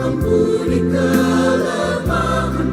Ampuni kelemahan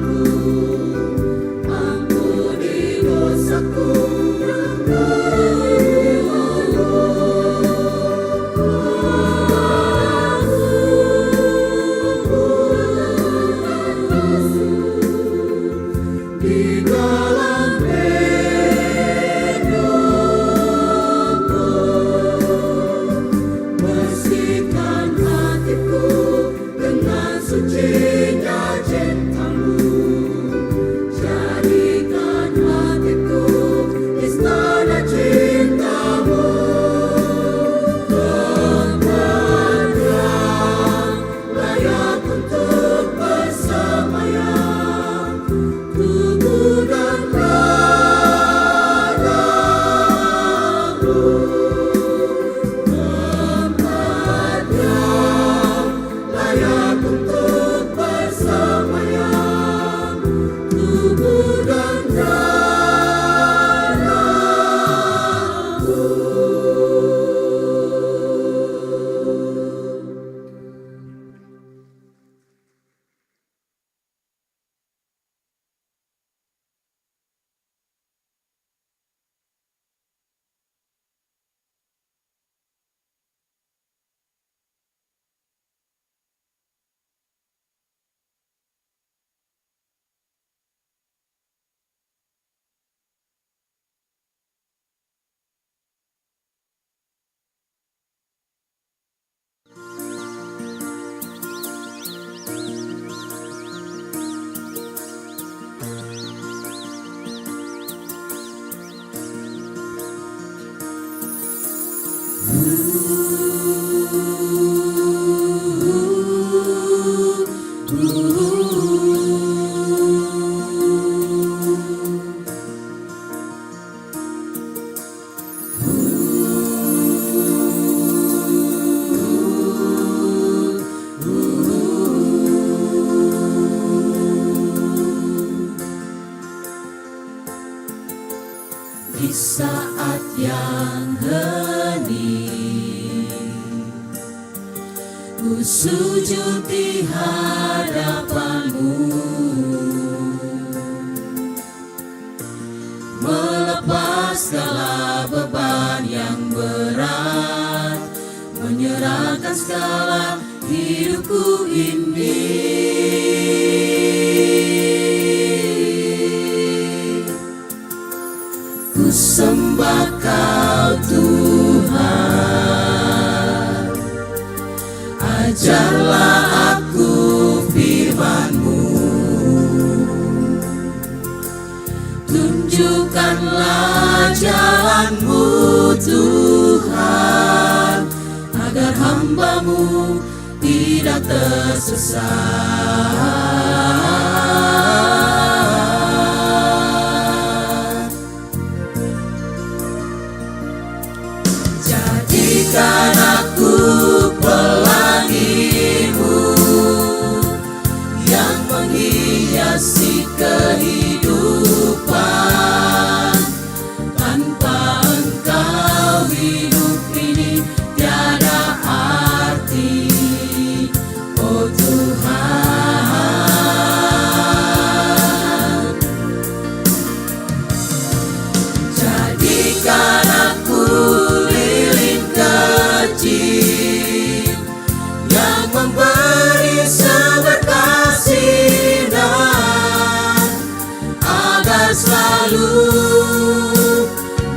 Ku sujud di hadapanmu, melepas segala beban yang berat, menyerahkan segala hidupku ini. Ku sembah Kau Tuhan, ajarlah aku firman-Mu, tunjukkanlah jalan-Mu Tuhan, agar hamba-Mu tidak tersesat. Jadikan aku pelangi-Mu yang menghiasi kehidupan. Tanpa Engkau hidup ini tiada arti, oh Tuhan. Jadikan aku lilin kecil yang memberi seberkas sinar, agar selalu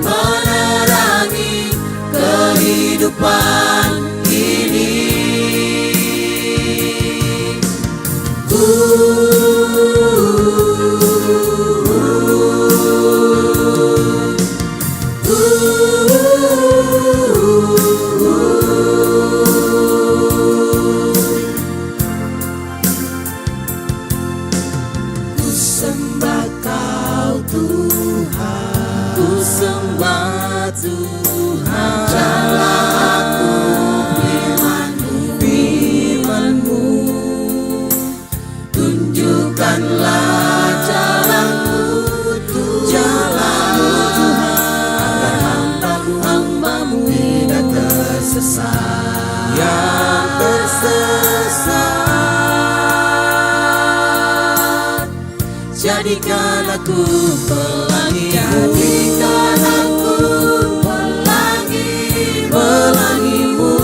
menerangi kehidupan ini. Ku sembah Kau Tuhan, ku sembah Tuhan. Ajarlah aku firman-Mu, tunjukkanlah jalan-Mu Tuhan, agar hamba-Mu tidak tersesat, yang tersesat. Jadikan aku pelangi, jadikan aku pelangi-Mu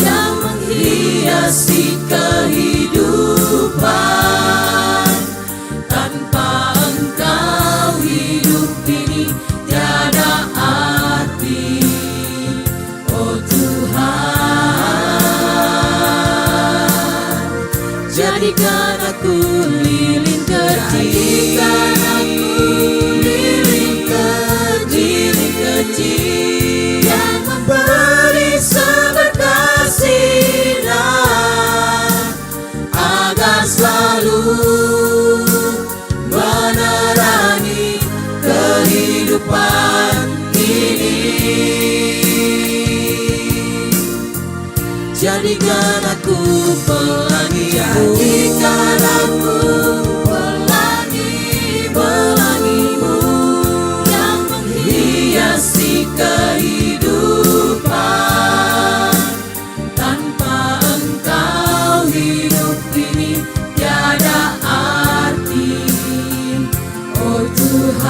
yang menghiasi kehidupan. Tanpa Engkau hidup ini tiada arti, oh Tuhan. Jadikan aku lilin kecil, jadikan aku lilin kecil yang memberi seberkas sinar, agar selalu menerangi kehidupan ini. Jadikan aku pelangi, jadikan aku pelangi-Mu yang menghiasi kehidupan. Tanpa Engkau hidup ini tiada arti, oh Tuhan.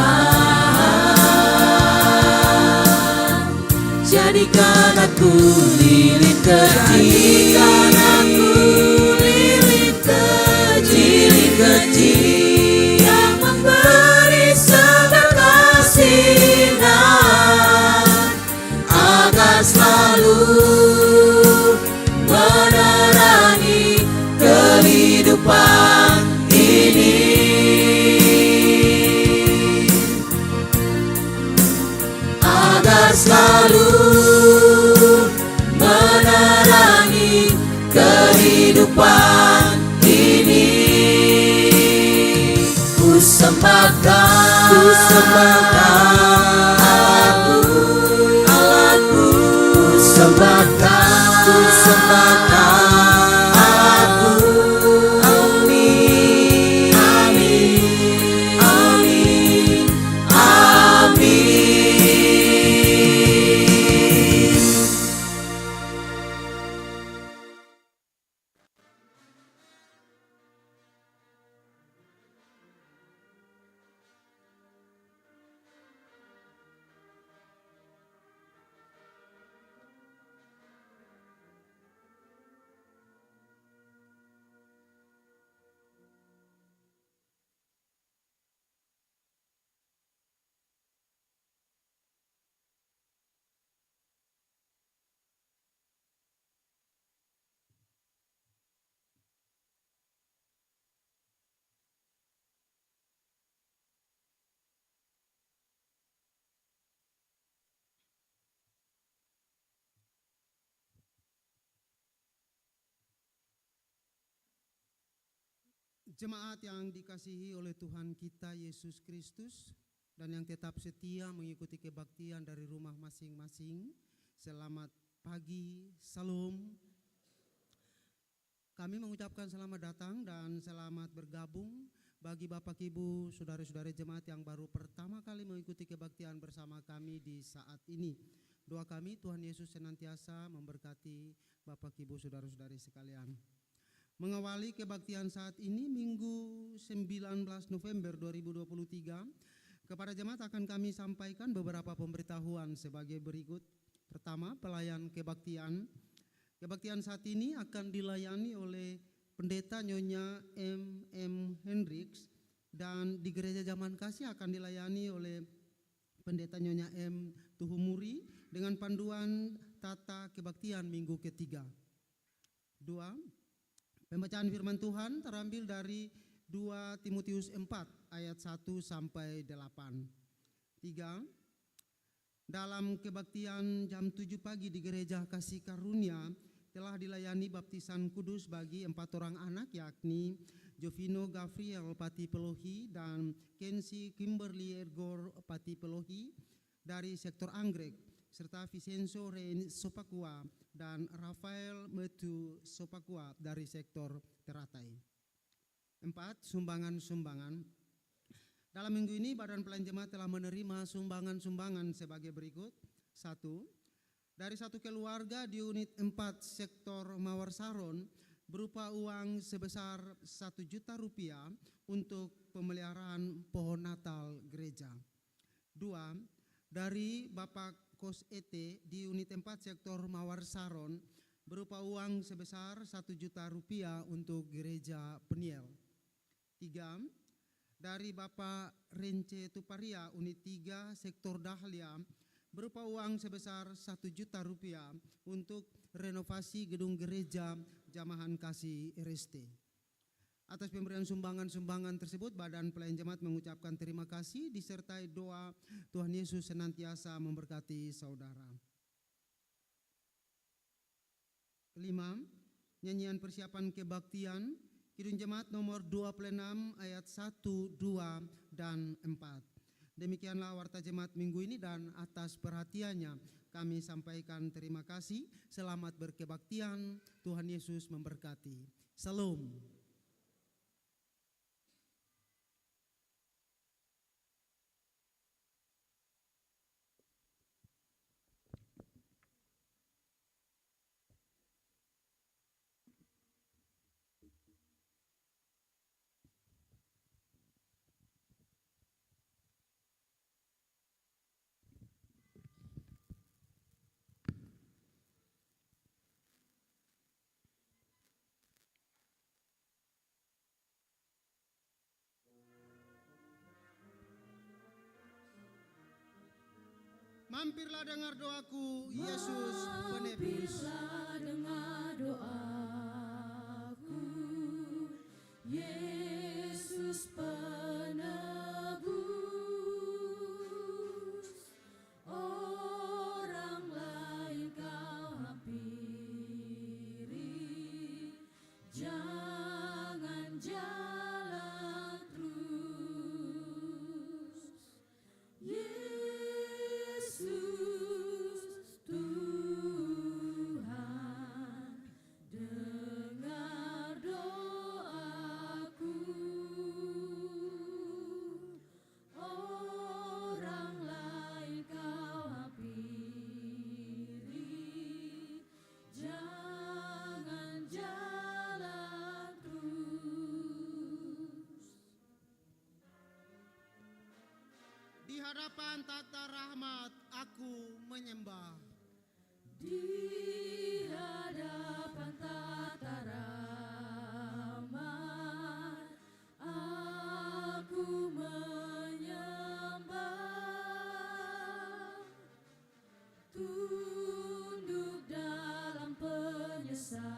Jadikan aku lilin kecil, jadikan aku lilin kecil yang memberi seberkas sinar, agar selalu menerangi kehidupan ini. Agar selalu menerangi kehidupan ini. Ku sembah Kau, ku sembah Kau, Allahku, ku sembah Kau, ku sembah Jemaat yang dikasihi oleh Tuhan kita Yesus Kristus dan yang tetap setia mengikuti kebaktian dari rumah masing-masing, selamat pagi, salam. Kami mengucapkan selamat datang dan selamat bergabung bagi Bapak Ibu, saudara-saudara jemaat yang baru pertama kali mengikuti kebaktian bersama kami di saat ini. Doa kami Tuhan Yesus senantiasa memberkati Bapak Ibu, saudara-saudari sekalian. Mengawali kebaktian saat ini Minggu 19 November 2023, kepada jemaat akan kami sampaikan beberapa pemberitahuan sebagai berikut. Pertama, pelayan kebaktian. Kebaktian saat ini akan dilayani oleh Pendeta Nyonya M.M. Hendricks, dan di Gereja Zaman Kasih akan dilayani oleh Pendeta Nyonya M. Tuhumuri dengan panduan tata kebaktian minggu ketiga. 2. Pembacaan firman Tuhan terambil dari 2 Timotius 4 ayat 1 sampai 8. 3. Dalam kebaktian jam 7 pagi di Gereja Kasih Karunia telah dilayani baptisan kudus bagi 4 orang anak, yakni Jovino Gabriel Pati Pelohi dan Kensi Kimberly Ergor Pati Pelohi dari sektor Anggrek, serta Vincenzo Rein Sopakua dan Rafael Metu Sopakua dari sektor Teratai. 4. Sumbangan-sumbangan. Dalam minggu ini Badan Pelayan Jemaat telah menerima sumbangan-sumbangan sebagai berikut. 1. Dari satu keluarga di unit 4 sektor Mawar Saron berupa uang sebesar Rp1.000.000 untuk pemeliharaan pohon Natal gereja. 2. Dari Bapak Kos ET di unit 4 sektor Mawar Saron berupa uang sebesar Rp1.000.000 untuk gereja Peniel. 3. Dari Bapak Rence Tuparia unit 3 sektor Dahlia berupa uang sebesar Rp1.000.000 untuk renovasi gedung gereja Jamahan Kasih RST. Atas pemberian sumbangan-sumbangan tersebut, Badan Pelayan Jemaat mengucapkan terima kasih disertai doa Tuhan Yesus senantiasa memberkati saudara. 5. Nyanyian persiapan kebaktian Kidung Jemaat nomor 26 ayat 1, 2, dan 4. Demikianlah warta jemaat minggu ini, dan atas perhatiannya kami sampaikan terima kasih. Selamat berkebaktian, Tuhan Yesus memberkati. Salam. Mampirlah dengar doaku, Yesus penebus. Mampirlah dengar doaku, Yesus penebus. Orang lain kau hampiri, jangan jalan terus. Yesus Tuhan, dengar doaku. Orang lain kau hampiri, jangan jalan terus. Di hadapan tata rahmat aku menyembah. Di hadapan tata rahmat aku menyembah, tunduk dalam penyesalan.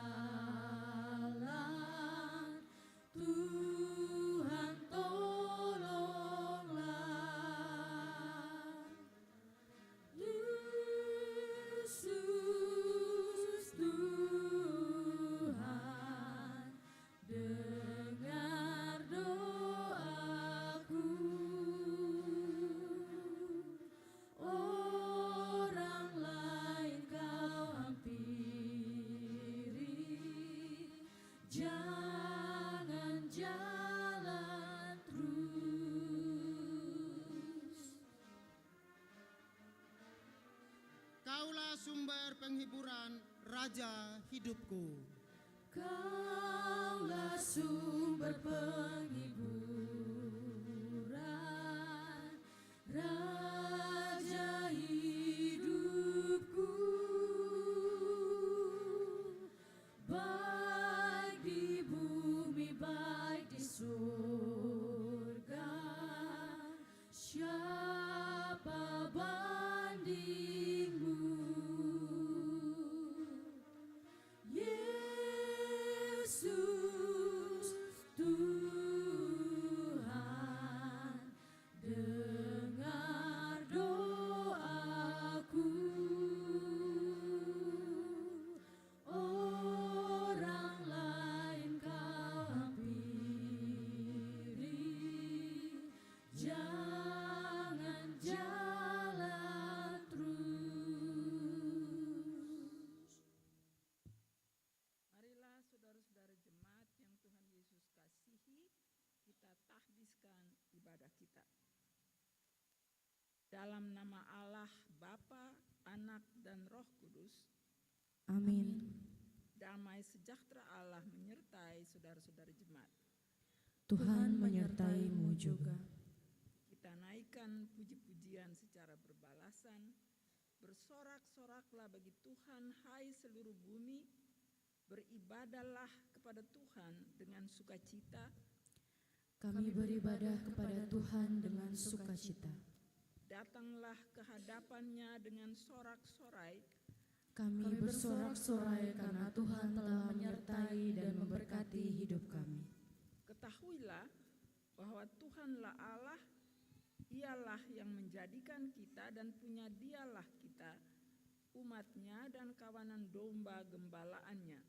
Tuhan tolonglah. Yesus Tuhan. jangan jalan terus. Kaulah sumber penghiburan, Raja hidupku. Kaulah sumber penghiburan, Raja hidupku. Baik di bumi, baik di surga, siapa bandingmu? Yesus Tuhan, dengar doaku. Orang lain kau hampiri, jangan jalan terus. Marilah saudara-saudara jemaat yang Tuhan Yesus kasihi, kita tahdiskan ibadah kita. Dalam nama Allah, Bapa, Anak, dan Roh Kudus, Amin. damai sejahtera Allah menyertai saudara-saudara jemaat. Tuhan menyertai-Mu juga. Kita naikkan puji-pujian secara berbalasan. Bersorak-soraklah bagi Tuhan, hai seluruh bumi. Beribadahlah kepada Tuhan dengan sukacita. Kami beribadah kepada Tuhan dengan sukacita. Datanglah ke hadapannya dengan sorak-sorai. Kami bersorak-sorai karena Tuhan telah menyertai dan memberkati hidup kami. Ketahuilah bahwa Tuhanlah Allah, Ialah yang menjadikan kita dan punya Dialah kita, umatnya dan kawanan domba gembalaannya.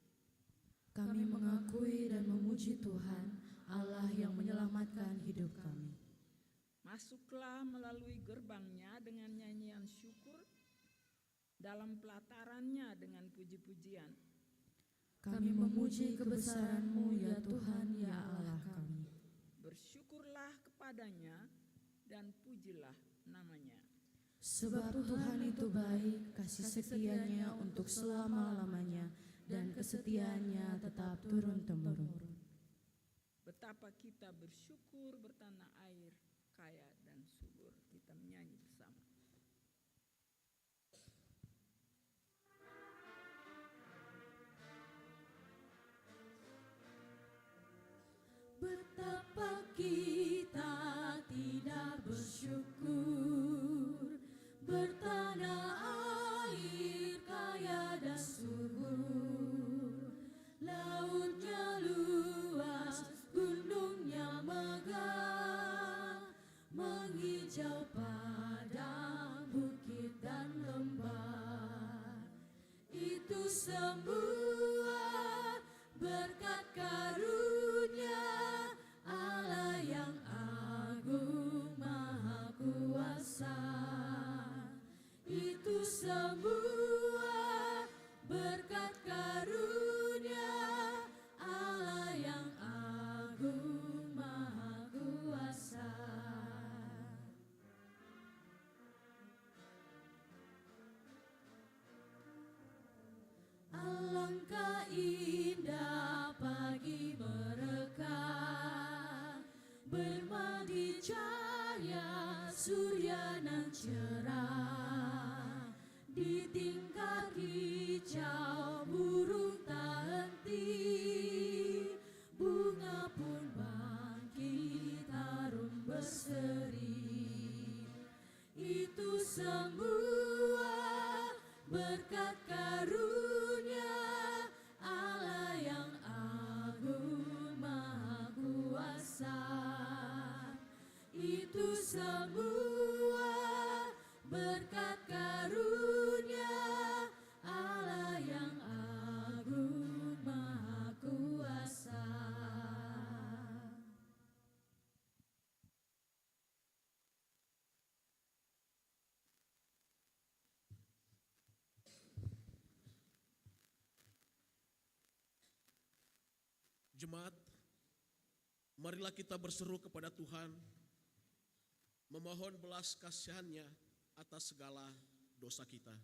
Kami mengakui dan memuji Tuhan, Allah yang menyelamatkan hidup kami. Masuklah melalui gerbangnya dengan nyanyian syukur, dalam pelatarannya dengan puji-pujian. Kami memuji kebesaran-Mu ya Tuhan ya Allah kami. Bersyukurlah kepadanya dan pujilah namanya. Sebab Tuhan itu baik, kasih setianya untuk selama-lamanya, dan kesetiaannya tetap turun-temurun. Betapa kita bersyukur bertanah air kaya dan subur. Kita menyanyi bersama. Betapa kita tidak bersyukur, bertanah air kaya dan subur, lautnya luas, gunungnya megah, menghijau pada Jemaat, marilah kita berseru kepada Tuhan, memohon belas kasihan-Nya atas segala dosa kita.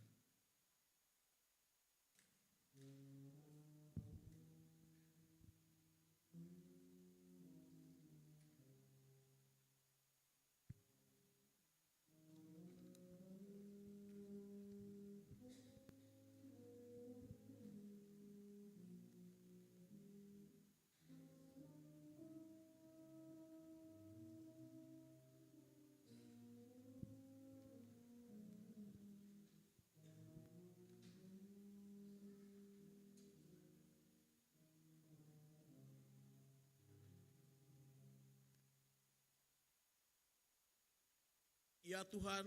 Ya Tuhan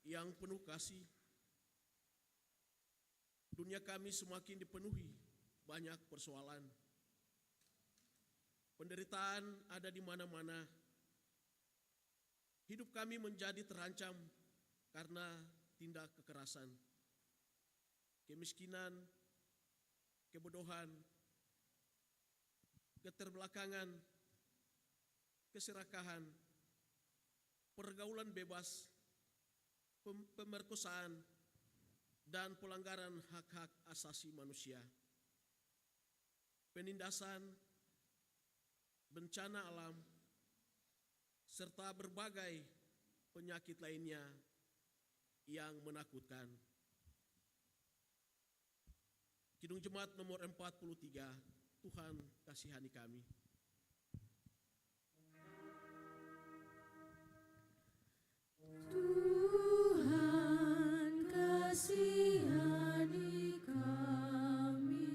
yang penuh kasih, dunia kami semakin dipenuhi banyak persoalan. Penderitaan ada di mana-mana. Hidup kami menjadi terancam karena tindak kekerasan, kemiskinan, kebodohan, keterbelakangan, keserakahan, pergaulan bebas, pemerkosaan, dan pelanggaran hak-hak asasi manusia, penindasan, bencana alam, serta berbagai penyakit lainnya yang menakutkan. Kidung Jemaat nomor 43, Tuhan kasihani kami. Tuhan kasihani kami,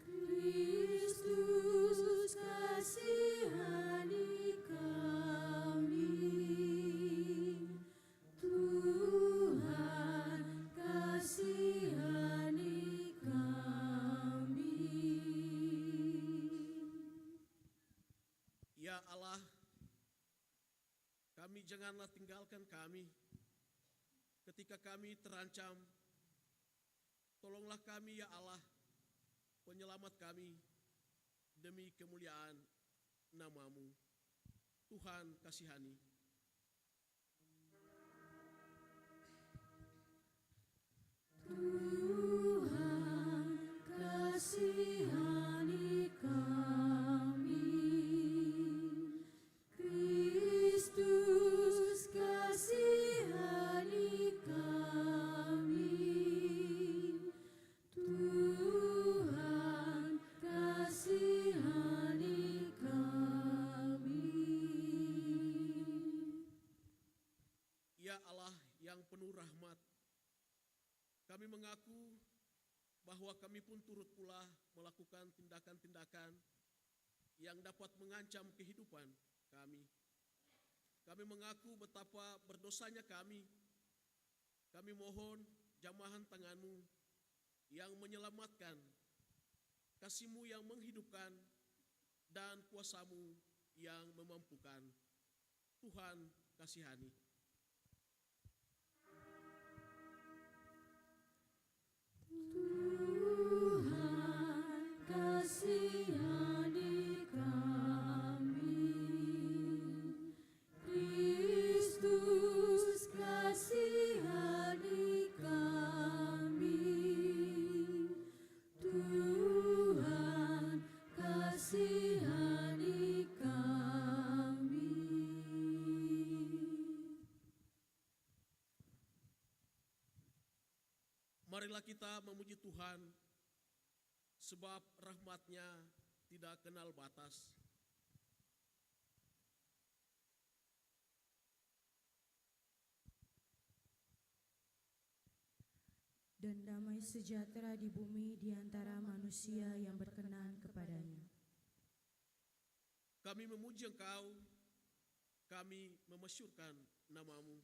Kristus kasihani kami, Tuhan kasihani kami. Ya Allah, kami janganlah tinggalkan kami ketika kami terancam. Tolonglah kami ya Allah, penyelamat kami, demi kemuliaan nama-Mu. Tuhan kasihani. Tuhan kasihani kami, Kristus kasihani kami, Tuhan kasihani kami. Ya Allah yang penuh rahmat, kami mengaku bahwa kami pun turut pula melakukan tindakan-tindakan yang dapat mengancam kehidupan kami. Kami mengaku betapa berdosanya kami. Kami mohon jamahan tangan-Mu yang menyelamatkan, kasih-Mu yang menghidupkan, dan kuasa-Mu yang memampukan. Tuhan kasihani. Tuhan kasihani kami, Kristus kasihani kami, Tuhan kasihani kami. Marilah kita memuji Tuhan, sebab rahmat-Nya tidak kenal batas. Dan damai sejahtera di bumi di antara manusia yang berkenan kepadanya. Kami memuji Engkau, kami memasyurkan nama-Mu.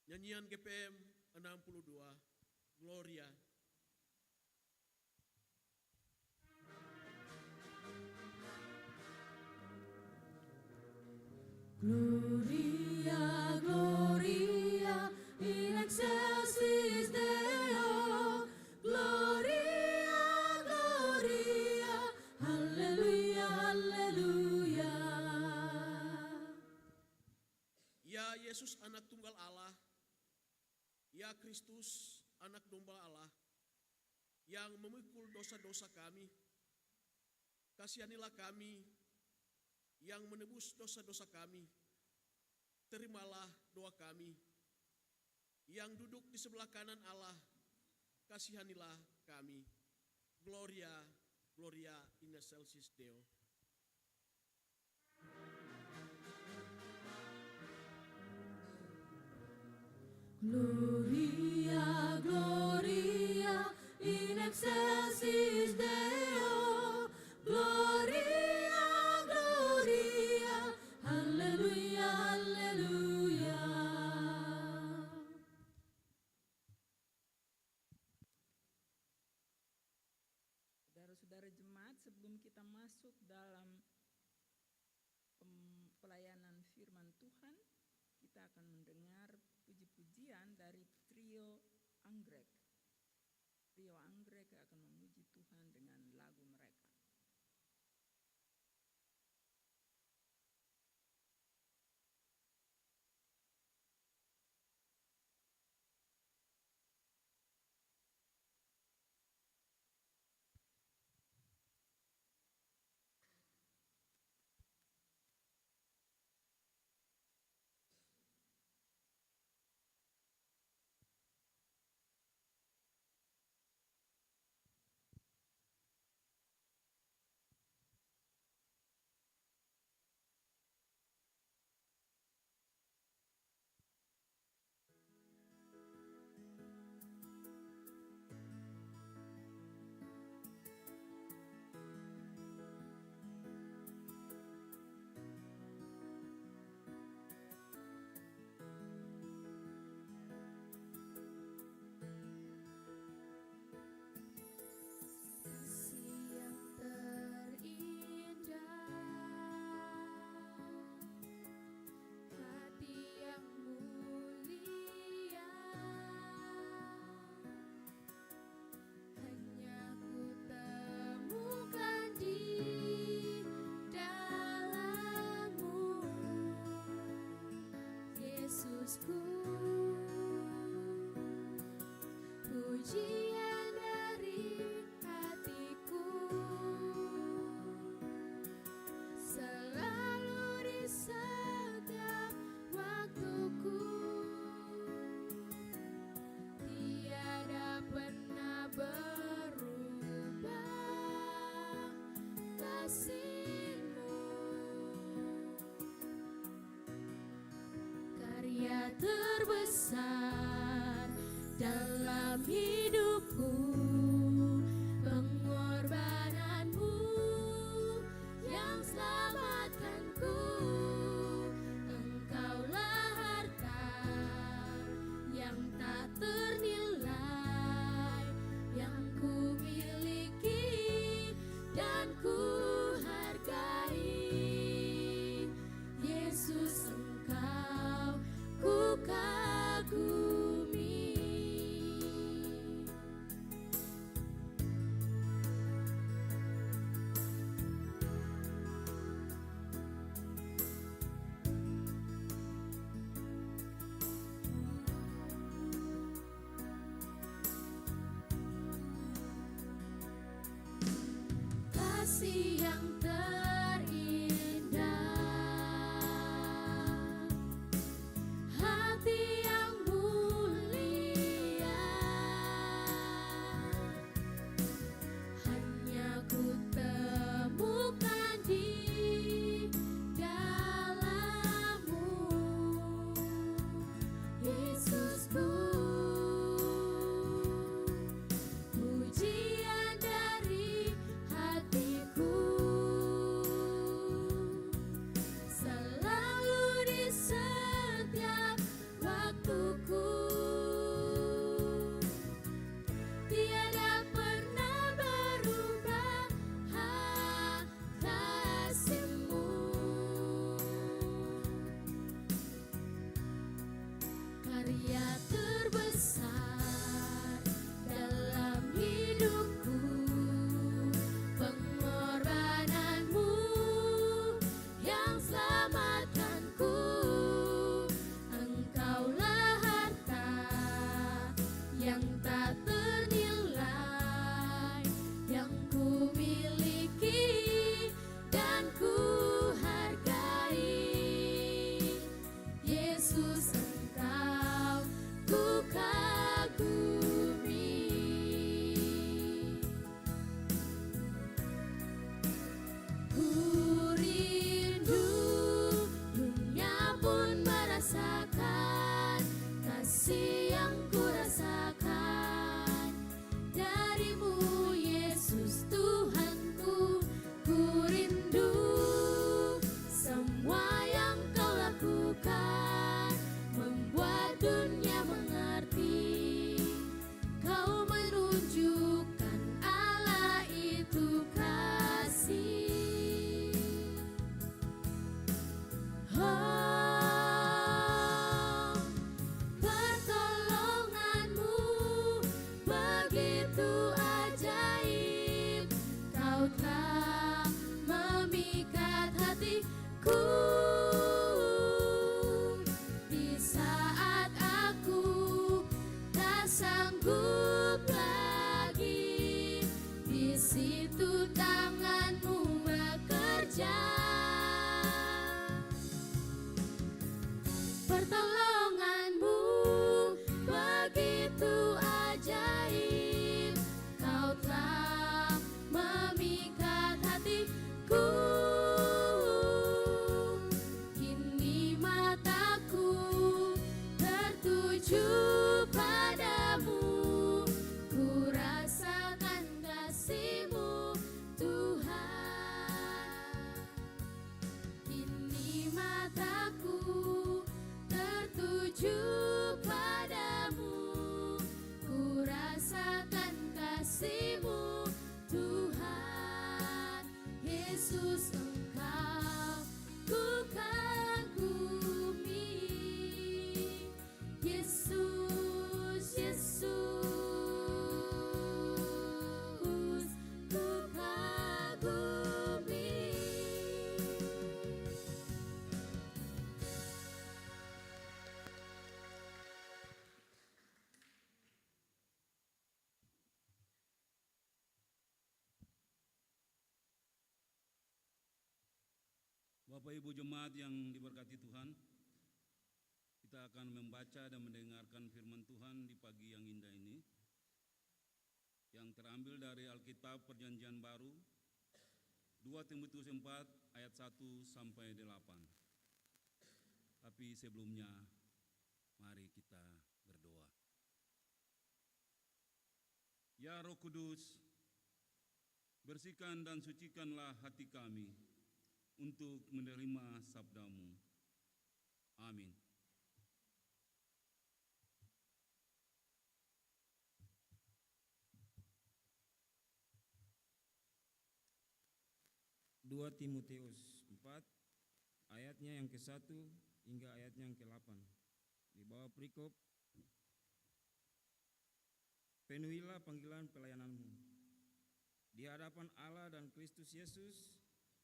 Nyanyian GPM 62, Gloria. Gloria, Gloria, in excelsis Deo. Gloria, Gloria, Haleluya, Haleluya. Ya Yesus anak tunggal Allah, ya Kristus anak domba Allah, yang memikul dosa-dosa kami, kasihanilah kami yang menebus dosa-dosa kami. Terimalah doa kami. Yang duduk di sebelah kanan Allah, kasihanilah kami. Gloria, Gloria in excelsis Deo. Gloria, Gloria, in excelsis Deo. Gloria, Gloria, Haleluya, Haleluya. Saudara-saudara jemaat, sebelum kita masuk dalam pelayanan firman Tuhan, kita akan mendengar puji-pujian dari trio Anggrek. Trio Anggrek akan memuji Tuhan dengan lagu mereka. Yesusku, pujian dari hatiku selalu di setiap waktuku, tiada pernah berubah kasih-Mu. Karya terbesar dalam hidupku, pengorbananmu yang selamatkanku. Engkaulah harta yang tak ternilai, yang ku miliki dan ku hargai. Yesus, Engkau ku kagumi. mataku tertuju padamu, ku rasakan kasih-Mu Tuhan Yesus, Engkau ku kagumi. Yesus, Yesus, ku kagumi. Bapak Ibu jemaat yang diberkati Tuhan, kita akan membaca dan mendengarkan firman Tuhan di pagi yang indah ini, yang terambil dari Alkitab Perjanjian Baru, 2 Timotius 4 ayat 1 sampai 8. Tapi sebelumnya, mari kita berdoa. Ya Roh Kudus, bersihkan dan sucikanlah hati kami untuk menerima sabda-Mu. Amin. Dua Timotius 4 ayatnya yang ke-1 hingga ayatnya yang ke-8. Di bawah perikop, penuhilah panggilan pelayananmu di hadapan Allah dan Kristus Yesus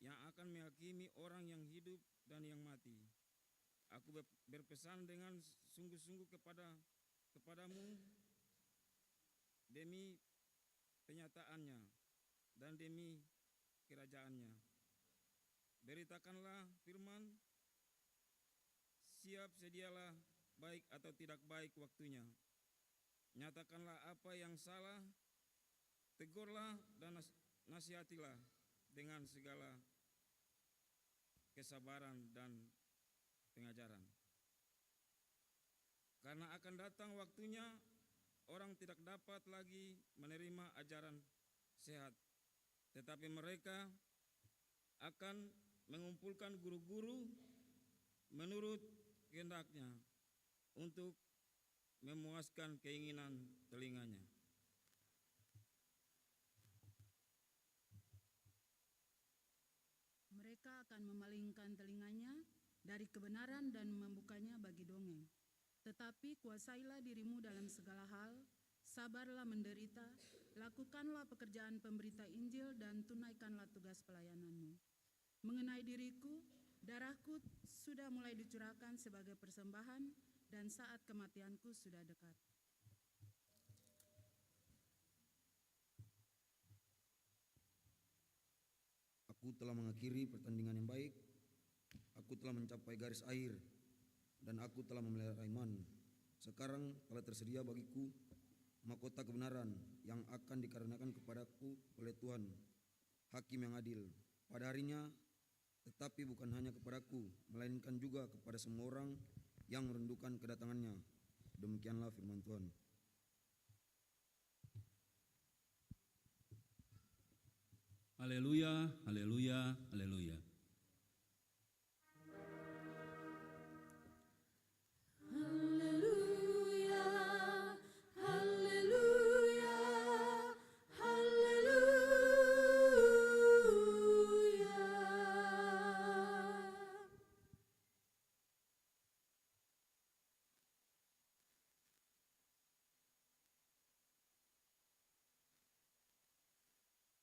yang akan menghakimi orang yang hidup dan yang mati. Aku berpesan dengan sungguh-sungguh kepadamu demi penyataannya dan demi kerajaannya. Beritakanlah firman, siap sedialah baik atau tidak baik waktunya. Nyatakanlah apa yang salah, tegurlah dan nasihatilah dengan segala kesabaran dan pengajaran. Karena akan datang waktunya orang tidak dapat lagi menerima ajaran sehat, tetapi mereka akan mengumpulkan guru-guru menurut kehendaknya untuk memuaskan keinginan telinganya. Mereka akan memalingkan telinganya dari kebenaran dan membukanya bagi dongeng. Tetapi kuasailah dirimu dalam segala hal, sabarlah menderita, lakukanlah pekerjaan pemberita Injil dan tunaikanlah tugas pelayananmu. Mengenai diriku, darahku sudah mulai dicurahkan sebagai persembahan dan saat kematianku sudah dekat. Aku telah mengakhiri pertandingan yang baik, aku telah mencapai garis akhir, dan aku telah memelihara iman. Sekarang telah tersedia bagiku mahkota kebenaran yang akan dikarenakan kepadaku oleh Tuhan, Hakim yang adil, pada harinya, tetapi bukan hanya kepadaku, melainkan juga kepada semua orang yang merindukan kedatangannya. Demikianlah firman Tuhan. Haleluya, haleluya, haleluya. Haleluya, haleluya, haleluya.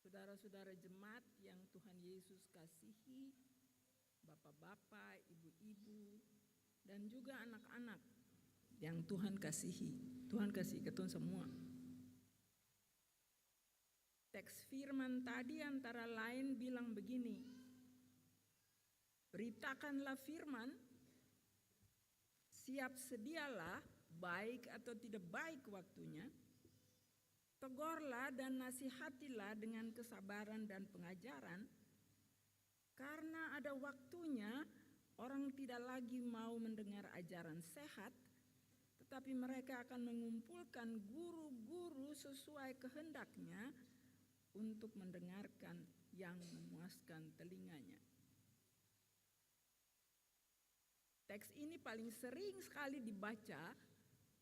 Saudara-saudara jemaat yang Tuhan Yesus kasihi, bapak-bapak, ibu-ibu, dan juga anak-anak yang Tuhan kasihi. Tuhan kasih ke Tuhan semua. Teks firman tadi antara lain bilang begini, beritakanlah firman, siap sedialah baik atau tidak baik waktunya, tegurlah dan nasihatilah dengan kesabaran dan pengajaran, karena ada waktunya orang tidak lagi mau mendengar ajaran sehat, tetapi mereka akan mengumpulkan guru-guru sesuai kehendaknya untuk mendengarkan yang memuaskan telinganya. Teks ini paling sering sekali dibaca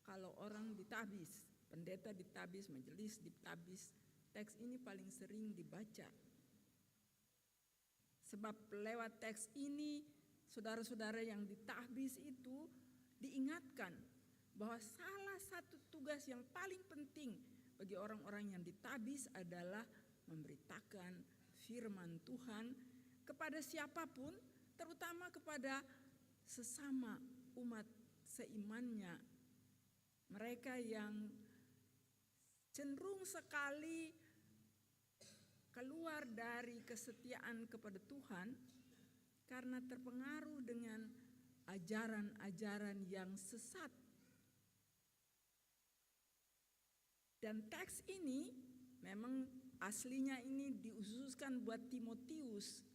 kalau orang ditabis, pendeta ditabis, majelis ditabis. Teks ini paling sering dibaca. Sebab lewat teks ini, saudara-saudara yang ditabis itu diingatkan bahwa salah satu tugas yang paling penting bagi orang-orang yang ditabis adalah memberitakan firman Tuhan kepada siapapun, terutama kepada sesama umat seimannya. Mereka yang cenderung sekali keluar dari kesetiaan kepada Tuhan karena terpengaruh dengan ajaran-ajaran yang sesat. Dan teks ini memang aslinya ini diususkan buat Timotius.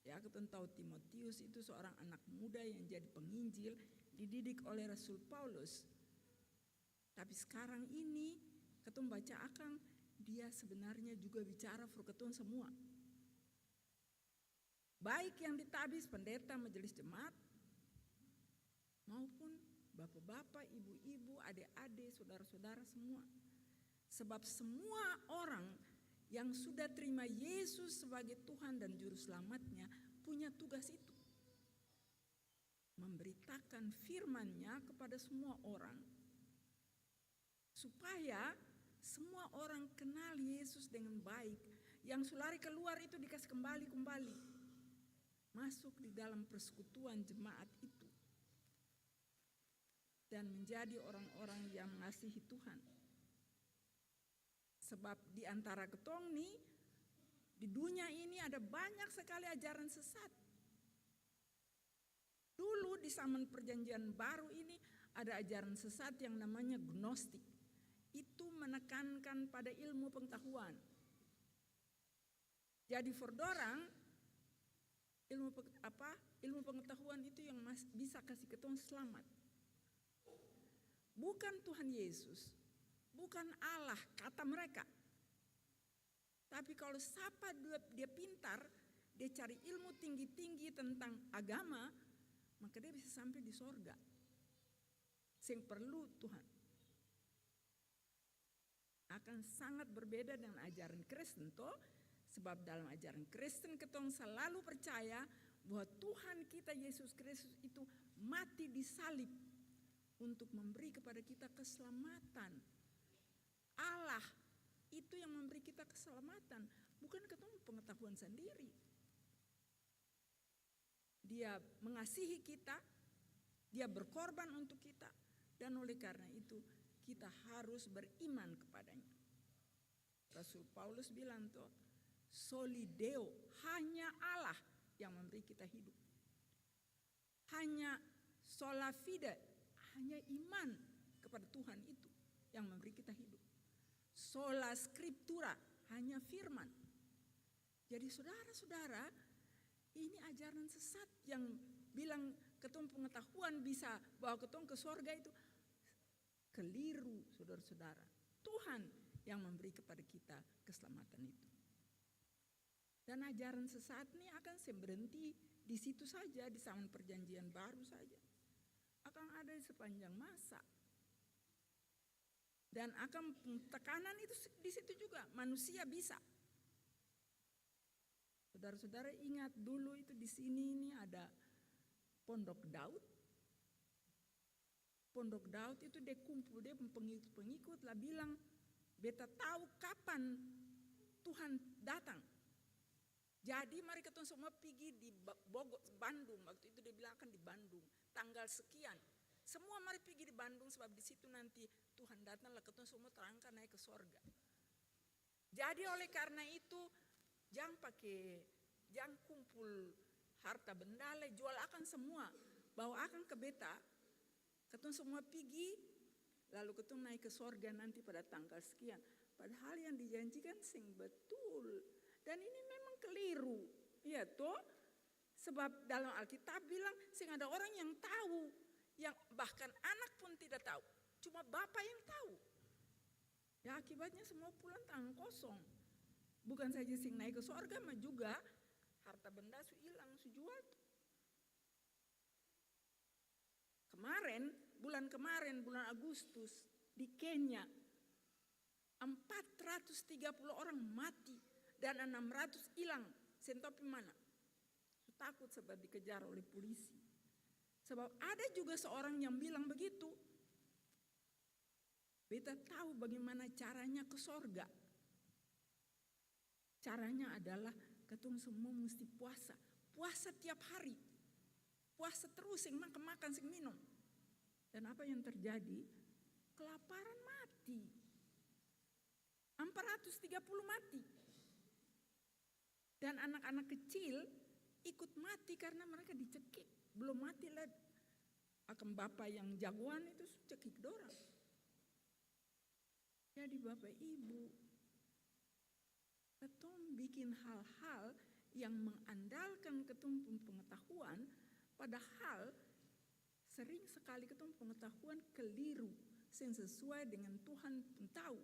Ya, kita tahu Timotius itu seorang anak muda yang jadi penginjil, dididik oleh Rasul Paulus. Tapi sekarang ini ketum baca akang, dia sebenarnya juga bicara for ketum semua. Baik yang ditabis pendeta majelis jemaat maupun bapak-bapak, ibu-ibu, adik-adik, saudara-saudara semua. Sebab semua orang yang sudah terima Yesus sebagai Tuhan dan Juru Selamatnya punya tugas itu. Memberitakan firman-Nya kepada semua orang. Supaya semua orang kenal Yesus dengan baik. Yang sulari keluar itu dikasih kembali. Masuk di dalam persekutuan jemaat itu. Dan menjadi orang-orang yang mengasihi Tuhan. Sebab di antara ketong nih, di dunia ini ada banyak sekali ajaran sesat. Dulu di zaman perjanjian baru ini ada ajaran sesat yang namanya gnostik. Itu menekankan pada ilmu pengetahuan. Jadi for dorang, ilmu pengetahuan itu yang bisa kasih ketong selamat. Bukan Tuhan Yesus. Bukan Allah, kata mereka. Tapi kalau siapa dia pintar, dia cari ilmu tinggi-tinggi tentang agama, maka dia bisa sampai di sorga. Yang perlu Tuhan. Akan sangat berbeda dengan ajaran Kristen toh, sebab dalam ajaran Kristen ketong selalu percaya bahwa Tuhan kita Yesus Kristus itu mati di salib untuk memberi kepada kita keselamatan. Allah itu yang memberi kita keselamatan, bukan ketemu pengetahuan sendiri. Dia mengasihi kita, dia berkorban untuk kita, dan oleh karena itu kita harus beriman kepadanya. Rasul Paulus bilang tuh, solideo, hanya Allah yang memberi kita hidup. Hanya sola fide, hanya iman kepada Tuhan itu yang memberi kita hidup. Sola scriptura, hanya firman. Jadi saudara-saudara, ini ajaran sesat yang bilang ketong pengetahuan bisa bawa ketong ke sorga itu keliru, saudara-saudara. Tuhan yang memberi kepada kita keselamatan itu. Dan ajaran sesat ini akan berhenti di situ saja, di zaman perjanjian baru saja. Akan ada di sepanjang masa. Dan akan tekanan itu di situ juga, manusia bisa. Saudara-saudara ingat dulu itu di sini ini ada Pondok Daud. Pondok Daud itu dia kumpul, dia pengikut-pengikut lah bilang, beta tahu kapan Tuhan datang. Jadi mari kita semua pergi di Bogor, Bandung. Waktu itu dia bilang akan di Bandung, tanggal sekian. Semua mari pergi di Bandung sebab di situ nanti Tuhan datang lah kita semua terangkat naik ke sorga. Jadi oleh karena itu jangan kumpul harta benda lah, jual akan semua, bawa akan ke beta. Kita semua pergi lalu kita naik ke sorga nanti pada tanggal sekian. Padahal yang dijanjikan sing betul. Dan ini memang keliru. Ya toh? Sebab dalam Alkitab bilang sing ada orang yang tahu, yang bahkan anak pun tidak tahu. Cuma Bapa yang tahu. Ya akibatnya semua pulang tangan kosong. Bukan saja sing naik ke sorga, mah juga harta benda su hilang, su jual. bulan kemarin, bulan Agustus, di Kenya, 430 orang mati dan 600 hilang. Sentopi mana? Takut sebab dikejar oleh polisi. Sebab ada juga seorang yang bilang begitu. Beta tahu bagaimana caranya ke sorga. Caranya adalah ketong semua mesti puasa. Puasa tiap hari. Puasa terus, sing makan, sing minum. Dan apa yang terjadi? Kelaparan mati. 430 mati. Dan anak-anak kecil ikut mati karena mereka dicekik. Belum mati lah. Akan bapak yang jagoan itu cekik dorang. Jadi bapak ibu, ketong bikin hal-hal yang mengandalkan ketong pengetahuan, padahal sering sekali ketong pengetahuan keliru, sesuai dengan Tuhan tahu.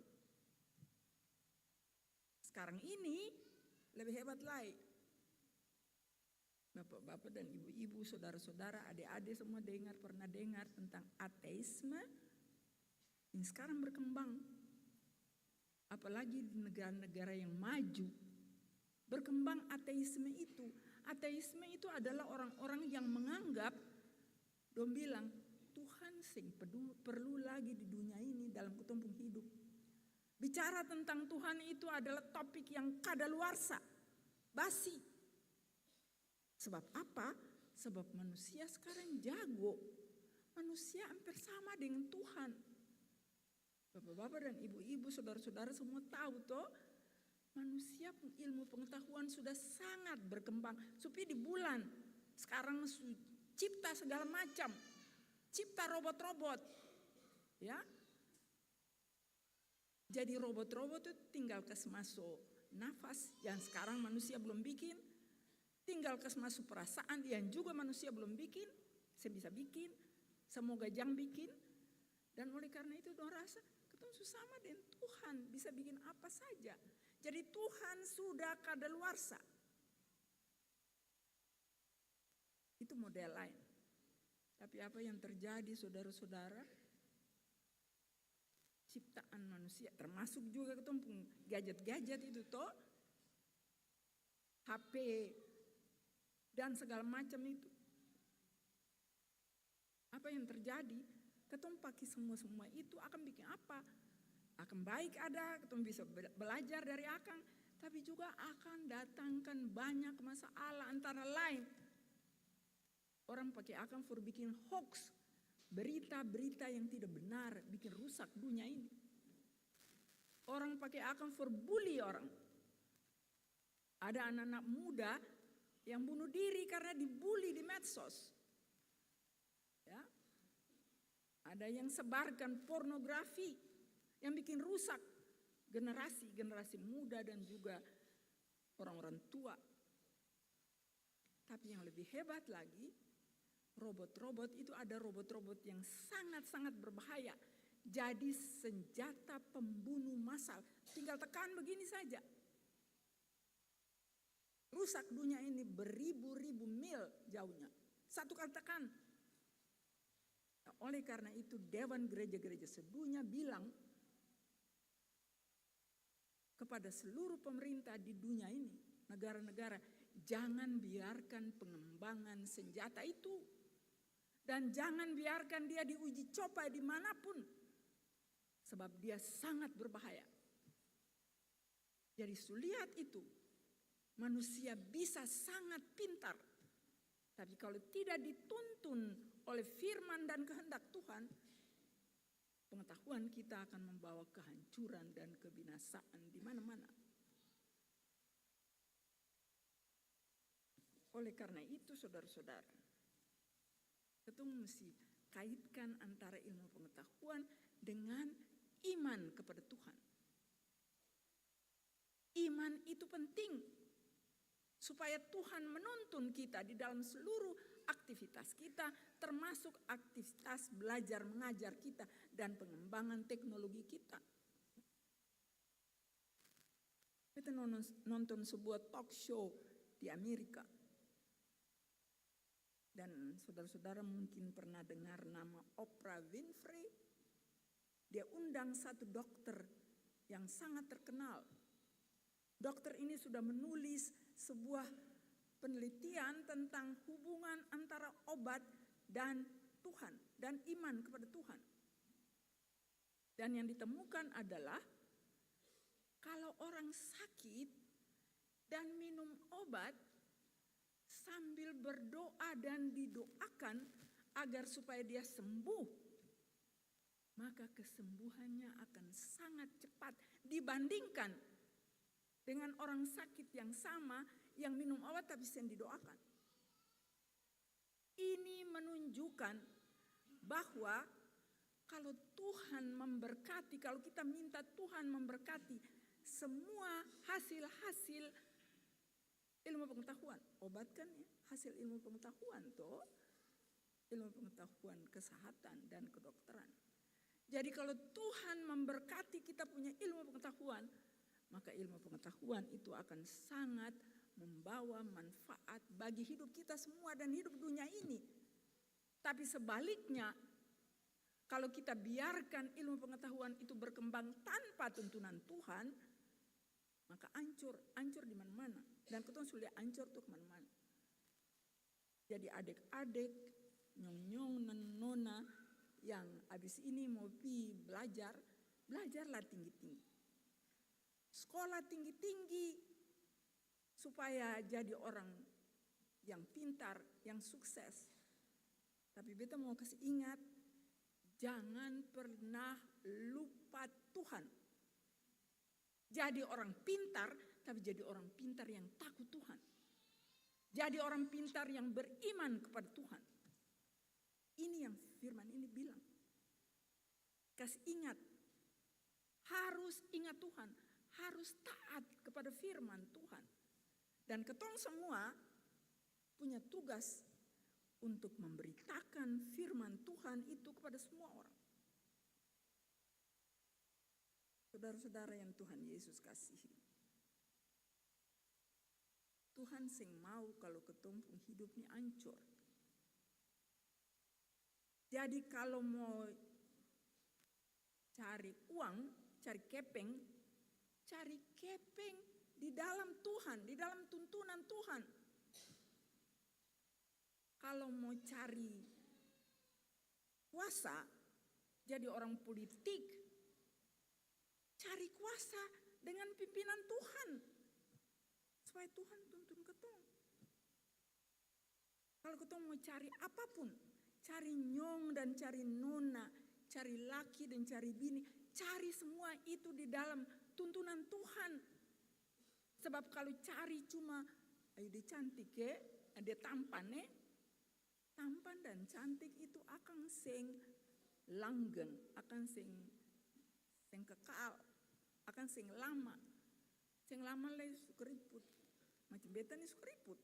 Sekarang ini lebih hebat lagi. Bapak-bapak dan ibu-ibu, saudara-saudara, adik-adik semua pernah dengar tentang ateisme yang sekarang berkembang. Apalagi di negara-negara yang maju, berkembang ateisme itu. Ateisme itu adalah orang-orang yang menganggap, dong bilang, Tuhan sing perlu lagi di dunia ini dalam ketumpung hidup. Bicara tentang Tuhan itu adalah topik yang kadaluarsa, basi. Sebab apa? Sebab manusia sekarang jago. Manusia hampir sama dengan Tuhan. Bapak-bapak dan ibu-ibu, saudara-saudara semua tahu toh, manusia ilmu pengetahuan sudah sangat berkembang. Supaya di bulan sekarang cipta segala macam, cipta robot-robot, ya. Jadi robot-robot itu tinggal kas masuk nafas yang sekarang manusia belum bikin, tinggal kas masuk perasaan yang juga manusia belum bikin, saya bisa bikin, semoga jangan bikin. Dan oleh karena itu dong rasa ketemu sama dengan Tuhan, bisa bikin apa saja. Jadi Tuhan sudah kadaluarsa. Itu model lain. Tapi apa yang terjadi saudara-saudara? Ciptaan manusia, termasuk juga ketemu gadget-gadget itu toh, HP dan segala macam itu. Apa yang terjadi? Ketemu pakai semua itu akan bikin apa? Akan baik ada, ketemu bisa belajar dari akang, tapi juga akan datangkan banyak masalah, antara lain orang pakai akang for bikin hoax, berita-berita yang tidak benar, bikin rusak dunia ini. Orang pakai akang for bully orang. Ada anak-anak muda yang bunuh diri karena dibully di medsos. Ya. Ada yang sebarkan pornografi yang bikin rusak generasi muda dan juga orang-orang tua. Tapi yang lebih hebat lagi, robot-robot itu ada robot-robot yang sangat-sangat berbahaya. Jadi senjata pembunuh massal. Tinggal tekan begini saja. Rusak dunia ini beribu-ribu mil jauhnya. Satu kali tekan. Oleh karena itu Dewan Gereja-Gereja sedunia bilang kepada seluruh pemerintah di dunia ini, negara-negara, jangan biarkan pengembangan senjata itu. Dan jangan biarkan dia diuji coba dimanapun. Sebab dia sangat berbahaya. Jadi lihat itu, manusia bisa sangat pintar. Tapi kalau tidak dituntun oleh firman dan kehendak Tuhan, pengetahuan kita akan membawa kehancuran dan kebinasaan di mana-mana. Oleh karena itu saudara-saudara, kita mesti kaitkan antara ilmu pengetahuan dengan iman kepada Tuhan. Iman itu penting supaya Tuhan menuntun kita di dalam seluruh aktivitas kita, termasuk aktivitas belajar mengajar kita dan pengembangan teknologi kita. Kita nonton sebuah talk show di Amerika. Dan saudara-saudara mungkin pernah dengar nama Oprah Winfrey. Dia undang satu dokter yang sangat terkenal. Dokter ini sudah menulis sebuah penelitian tentang hubungan antara obat dan Tuhan dan iman kepada Tuhan. Dan yang ditemukan adalah kalau orang sakit dan minum obat sambil berdoa dan didoakan agar supaya dia sembuh, maka kesembuhannya akan sangat cepat dibandingkan dengan orang sakit yang sama yang minum obat tapi yang didoakan. Ini menunjukkan bahwa kalau Tuhan memberkati, kalau kita minta Tuhan memberkati semua hasil-hasil ilmu pengetahuan. Obat kan ya, hasil ilmu pengetahuan toh. Ilmu pengetahuan kesehatan dan kedokteran. Jadi kalau Tuhan memberkati kita punya ilmu pengetahuan, maka ilmu pengetahuan itu akan sangat membawa manfaat bagi hidup kita semua dan hidup dunia ini. Tapi sebaliknya, kalau kita biarkan ilmu pengetahuan itu berkembang tanpa tuntunan Tuhan, maka hancur di mana-mana. Dan kita sudah hancur tuh kemana-mana. Jadi adik-adik, nyong-nyong, nona yang habis ini mau pi belajar, belajarlah tinggi-tinggi. Sekolah tinggi-tinggi supaya jadi orang yang pintar, yang sukses. Tapi beta mau kasih ingat, jangan pernah lupa Tuhan. Jadi orang pintar, tapi jadi orang pintar yang takut Tuhan. Jadi orang pintar yang beriman kepada Tuhan. Ini yang firman ini bilang. Kasih ingat, harus ingat Tuhan, harus taat kepada firman Tuhan. Dan ketong semua punya tugas untuk memberitakan firman Tuhan itu kepada semua orang. Saudara-saudara yang Tuhan Yesus kasihi. Tuhan sing mau kalau ketong pun hidup ini hancur. Jadi kalau mau cari uang, cari kepeng di dalam Tuhan, di dalam tuntunan Tuhan. Kalau mau cari kuasa, jadi orang politik, cari kuasa dengan pimpinan Tuhan. Supaya Tuhan tuntun ketong. Kalau ketong mau cari apapun, cari nyong dan cari nona, cari laki dan cari bini, cari semua itu di dalam tuntunan Tuhan. Sebab kalau cari cuma, ayo dia cantik ya, dia tampan ya. Tampan dan cantik itu akan sing langgeng, akan sing kekal, akan sing lama. Sing lama lagi sukeriput. Macam beta nih sukeriput.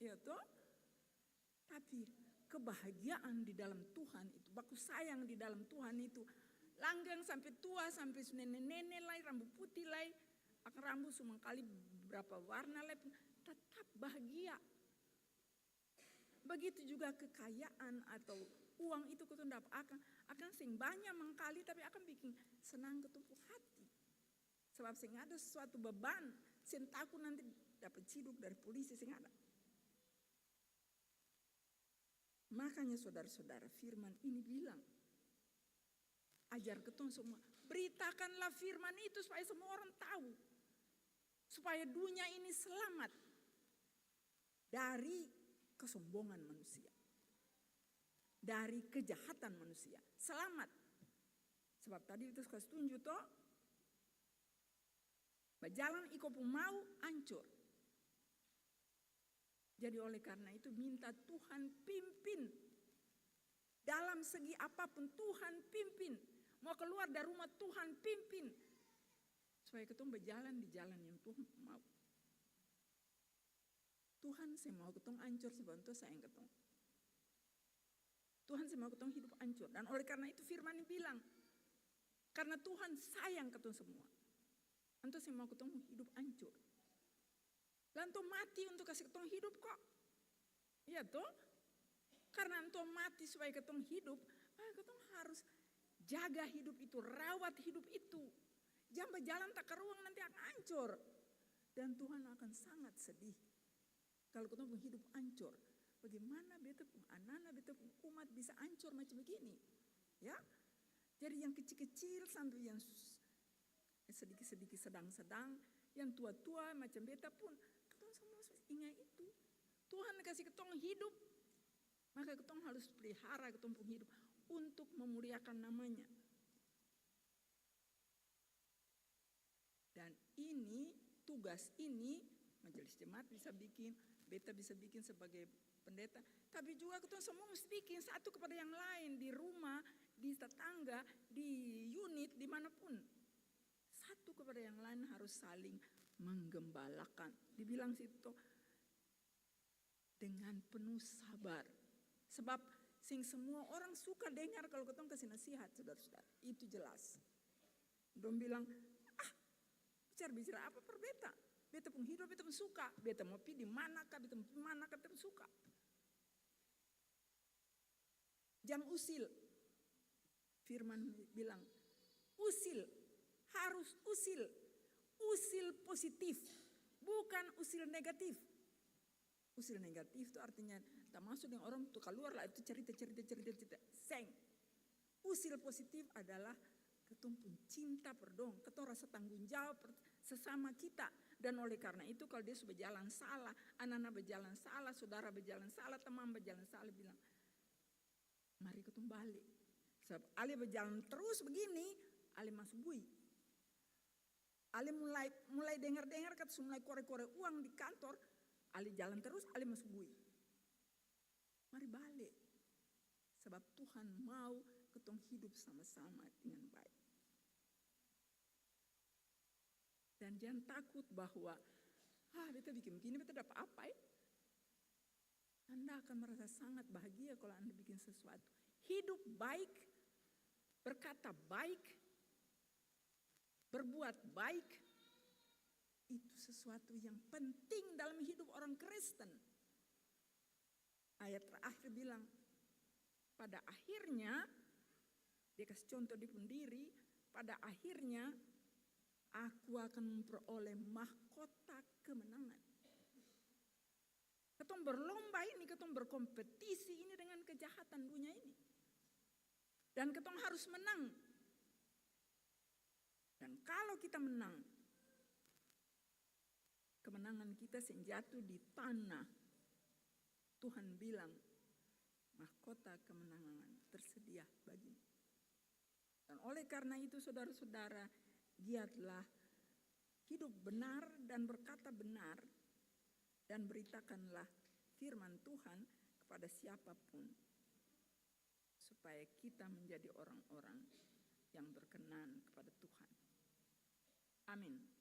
Ya toh? Tapi kebahagiaan di dalam Tuhan itu, baku sayang di dalam Tuhan itu, langgeng sampai tua, sampai nenek-nenek lai, rambut putih lai, akan rambut semua kali berapa warna lai, tetap bahagia. Begitu juga kekayaan atau uang itu kita dapat akan sing banyak mengkali, tapi akan bikin senang ketumpuk hati. Sebab sing ada sesuatu beban, sing takut nanti dapat ciduk dari polisi sing ada. Makanya saudara-saudara, firman ini bilang, ajar ketong semua, beritakanlah firman itu supaya semua orang tahu. Supaya dunia ini selamat dari kesombongan manusia. Dari kejahatan manusia. Selamat. Sebab tadi itu kasih tunjuk toh, berjalan iko pun mau hancur. Jadi oleh karena itu minta Tuhan pimpin. Dalam segi apapun Tuhan pimpin. Mau keluar dari rumah Tuhan pimpin. Supaya ketong berjalan di jalan yang Tuhan mau. Tuhan saya mau ketong hancur sebab itu sayang ketong. Tuhan saya mau ketong hidup hancur. Dan oleh karena itu firman ini bilang. Karena Tuhan sayang ketong semua. Anto saya mau ketong hidup hancur. Lanto mati untuk kasih ketong hidup kok. Iya toh? ketong mati supaya ketong hidup, ketong harus jaga hidup itu, rawat hidup itu. Jangan berjalan tak keruang, nanti akan hancur. Dan Tuhan akan sangat sedih kalau ketong pun hidup hancur. Bagaimana beta pun anak-anak, beta pun umat bisa hancur macam begini, ya? Jadi yang kecil-kecil sampai yang sedikit-sedikit sedang-sedang, yang tua-tua macam beta pun, ketong semua ingat itu. Tuhan kasih ketong hidup, maka ketong harus pelihara ketong pun hidup untuk memuliakan namanya. Dan ini, tugas ini, majelis jemaat bisa bikin, beta bisa bikin sebagai pendeta, tapi juga ketong semua mesti bikin satu kepada yang lain, di rumah, di tetangga, di unit, dimanapun. Satu kepada yang lain harus saling menggembalakan. Dibilang situ dengan penuh sabar. Sebab semua orang suka dengar kalau ketong kasih nasihat, saudara-saudara. Itu jelas. Dong bilang, bicara apa per beta? Beta pun hidup, beta pun suka. Beta mau pergi di manakah, beta pun suka. Jangan usil. Firman bilang, usil. Harus usil. Usil positif. Bukan usil negatif. Usil negatif itu artinya tak masuk dengan orang tuh keluar lah itu cerita. Seng. Usil positif adalah ketong pun cinta perdong, ketong rasa tanggung jawab sesama kita. Dan oleh karena itu kalau dia sudah berjalan salah, anak-anak berjalan salah, saudara berjalan salah, teman berjalan salah, bilang, mari ketong balik. Sebab Ali berjalan terus begini, Ali masuk bui. Ali mulai dengar-dengar kata mulai korek-korek uang di kantor, Ali jalan terus, Ali masuk bui. Mari balik. Sebab Tuhan mau ketong hidup sama-sama dengan baik. Dan jangan takut bahwa, beta bikin begini, beta dapat apa ya? Anda akan merasa sangat bahagia kalau Anda bikin sesuatu. Hidup baik, berkata baik, berbuat baik, itu sesuatu yang penting dalam hidup orang Kristen. Ayat terakhir bilang, pada akhirnya, dia kasih contoh di pendiri, pada akhirnya aku akan memperoleh mahkota kemenangan. Ketong berlomba ini, ketong berkompetisi ini dengan kejahatan dunia ini. Dan ketong harus menang. Dan kalau kita menang, kemenangan kita jatuh di tanah. Tuhan bilang, mahkota kemenangan tersedia bagimu. Dan oleh karena itu saudara-saudara, giatlah hidup benar dan berkata benar, dan beritakanlah firman Tuhan kepada siapapun, supaya kita menjadi orang-orang yang berkenan kepada Tuhan. Amin.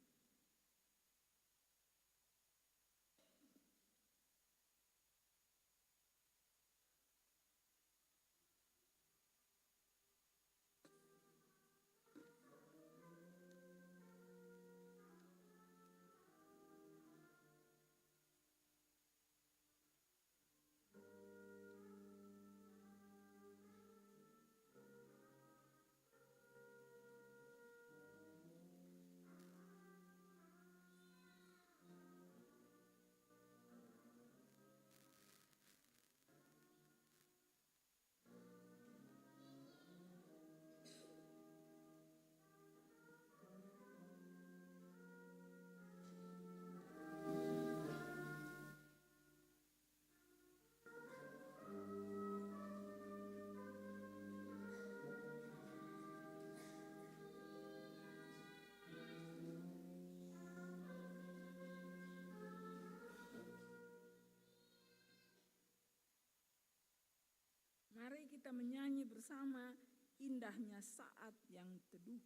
Mari kita menyanyi bersama indahnya saat yang teduh.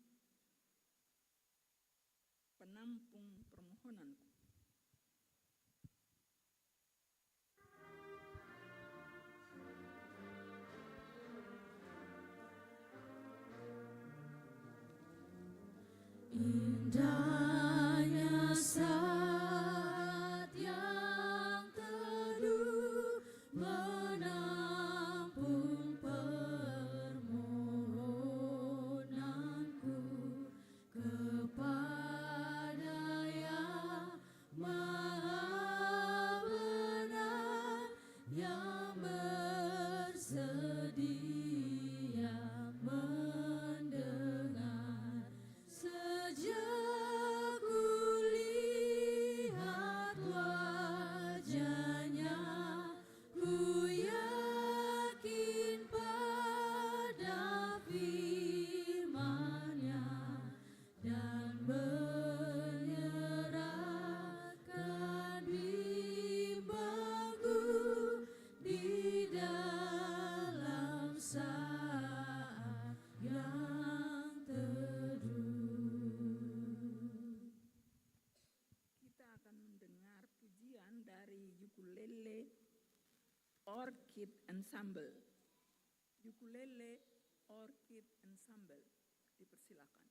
Penampung permohonanku. Indahnya saat yang teduh menampung sedia mendengar sejak kulihat wajahnya, ku yakin pada firman-Nya dan menyerahkan bimbangku di dalam saat yang teduh. Kita akan mendengar pujian dari ukulele Orchid Ensemble. Ukulele Orchid Ensemble, dipersilakan.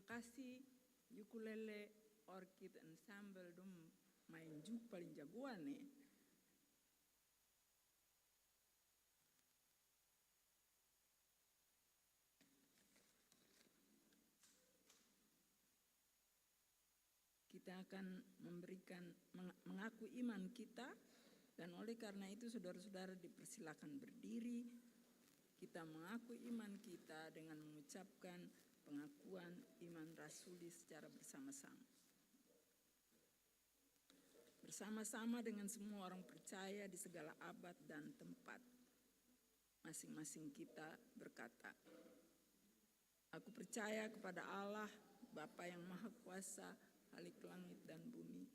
kasih ukulele Orchid Ensemble dong main juk paling jagoan nih. Kita akan mengaku iman kita, dan oleh karena itu saudara-saudara dipersilakan berdiri. Kita mengaku iman kita dengan mengucapkan pengakuan iman rasuli secara bersama-sama. Bersama-sama dengan semua orang percaya di segala abad dan tempat. Masing-masing kita berkata, aku percaya kepada Allah, Bapa yang Maha Kuasa, Khalik langit dan bumi,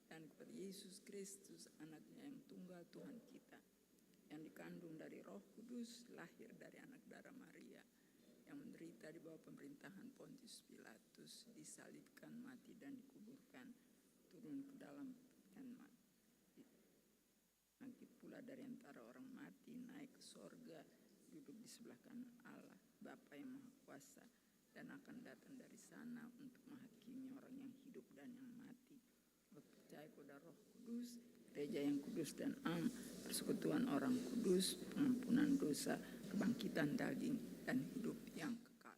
dan kepada Yesus Kristus, anaknya yang tunggal Tuhan kita, yang dikandung dari Roh Kudus, lahir dari anak darah Maria, yang menderita di bawah pemerintahan Pontius Pilatus, disalibkan, mati dan dikuburkan, turun ke dalam dan mati, bangkit pula dari antara orang mati, naik ke sorga, duduk di sebelah kanan Allah, Bapa yang Maha Kuasa, dan akan datang dari sana untuk menghakimi orang yang hidup dan yang mati. Percaya kepada Roh Kudus, gereja yang kudus dan persekutuan orang kudus, pengampunan dosa, kebangkitan daging, dan hidup yang kekal.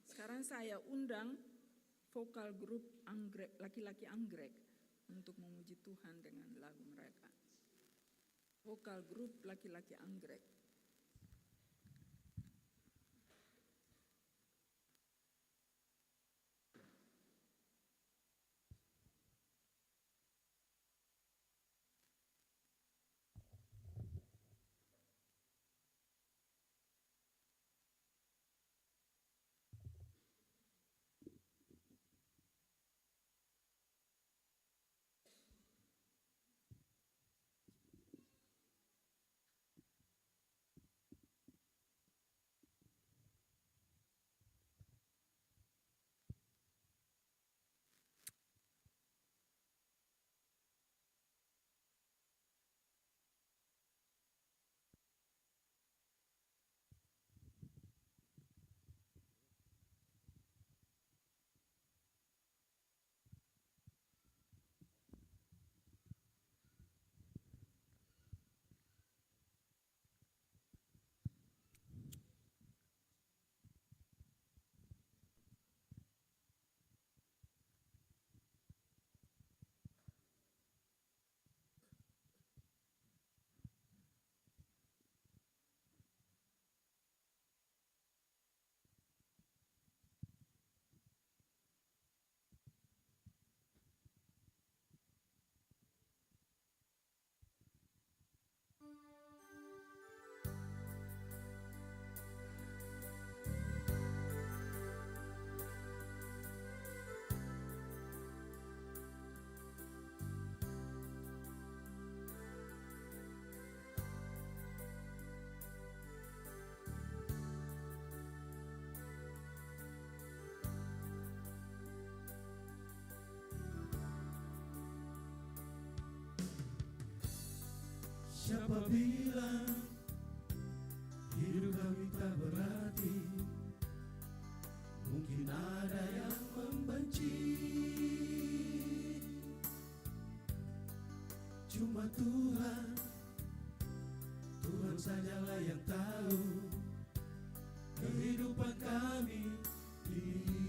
Sekarang saya undang vokal grup Anggrek, laki-laki Anggrek, untuk memuji Tuhan dengan lagu mereka. Vokal grup laki-laki Anggrek. Siapa bilang hidup kami tak berarti? Mungkin ada yang membenci. Cuma Tuhan sajalah yang tahu kehidupan kami ini.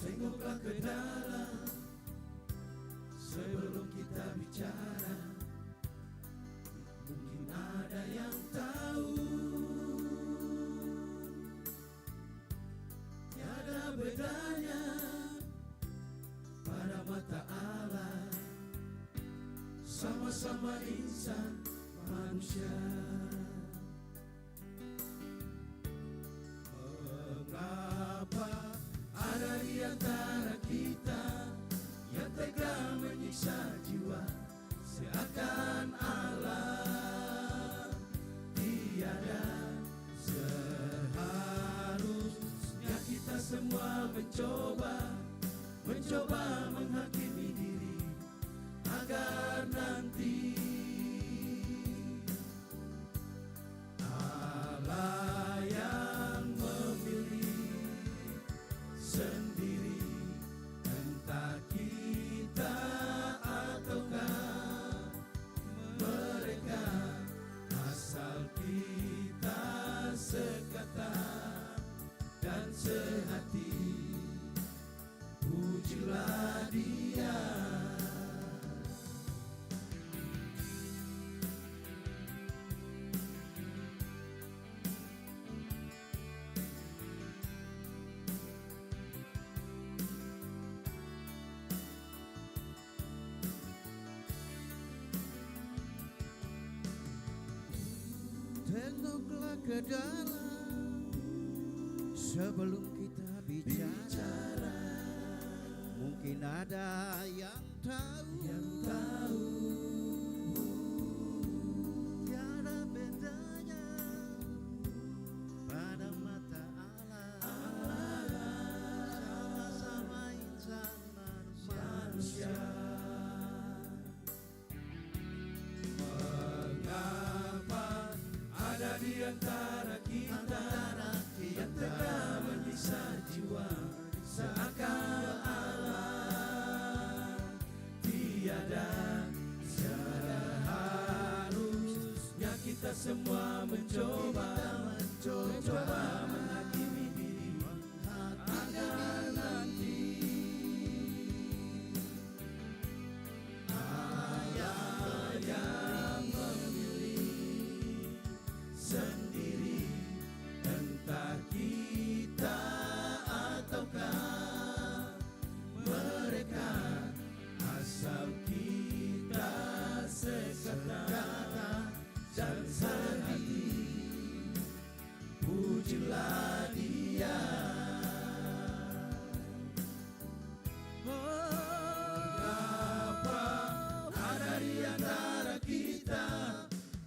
Tengoklah ke dalam sebelum kita bicara. Mungkin ada yang tahu tiada bedanya pada mata Allah, sama-sama insan manusia. Mengapa ada di antara kita yang tega menyiksa jiwa seakan Allah tiada? Seharusnya kita semua mencoba ke dalam sebelum kita bicara. Mungkin ada yang tahu, tiada bedanya pada mata Allah, sama-sama insan manusia. Mengapa ada di antara kita yang tega menyiksa jiwa seakan Allah tiada. Seharusnya kita semua mencoba menghakimi diri agar nanti Allah yang memilih sendiri, entah kita ataukah mereka, asal kita sekata dan sehati, pujilah Dia. Mengapa ada di antara kita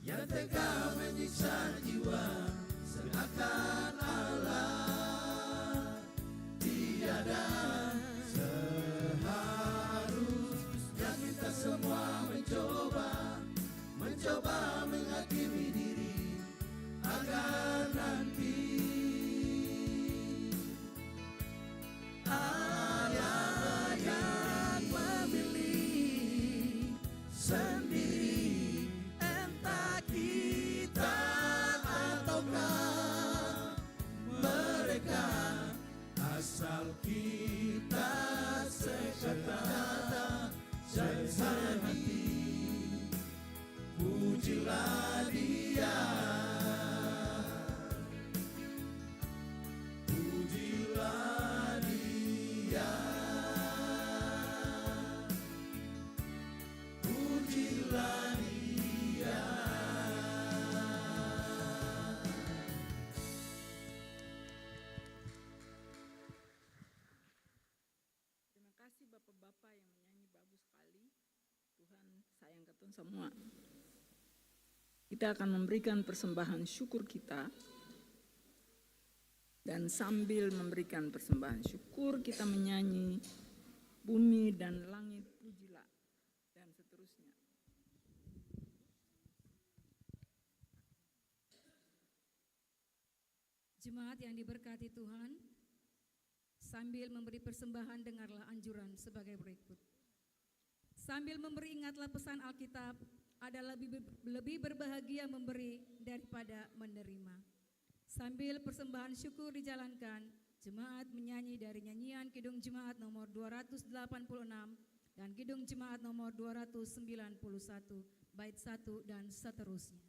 yang tega menyiksa jiwa seakan Allah tiada. Seharusnya kita semua mencoba menghakimi diri agar nanti Allah yang memilih sendiri, entah kita ataukah mereka, asal kita sekata dan sehati, pujilah Dia. Pujilah Dia. Pujilah Dia. Terima kasih Bapak-bapak yang menyanyi bagus sekali. Tuhan sayang ketun semua. Kita akan memberikan persembahan syukur kita. Dan sambil memberikan persembahan syukur, kita menyanyi bumi dan langit pujilah, dan seterusnya. Jemaat yang diberkati Tuhan, sambil memberi persembahan dengarlah anjuran sebagai berikut. Sambil memberi ingatlah pesan Alkitab, adalah lebih berbahagia memberi daripada menerima. Sambil persembahan syukur dijalankan, jemaat menyanyi dari nyanyian Kidung Jemaat nomor 286 dan Kidung Jemaat nomor 291, bait 1 dan seterusnya.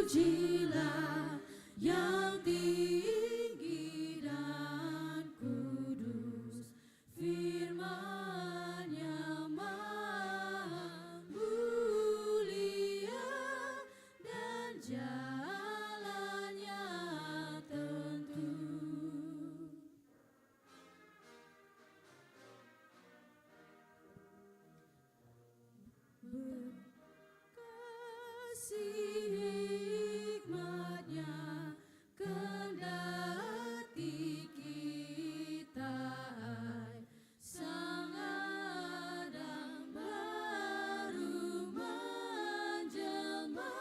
Pujilah yang tinggi dan kudus, firman-Nya maha mulia dan jalan-Nya tentu. Kasih hikmat-Nya kendati kita sang Adam baru menjelma,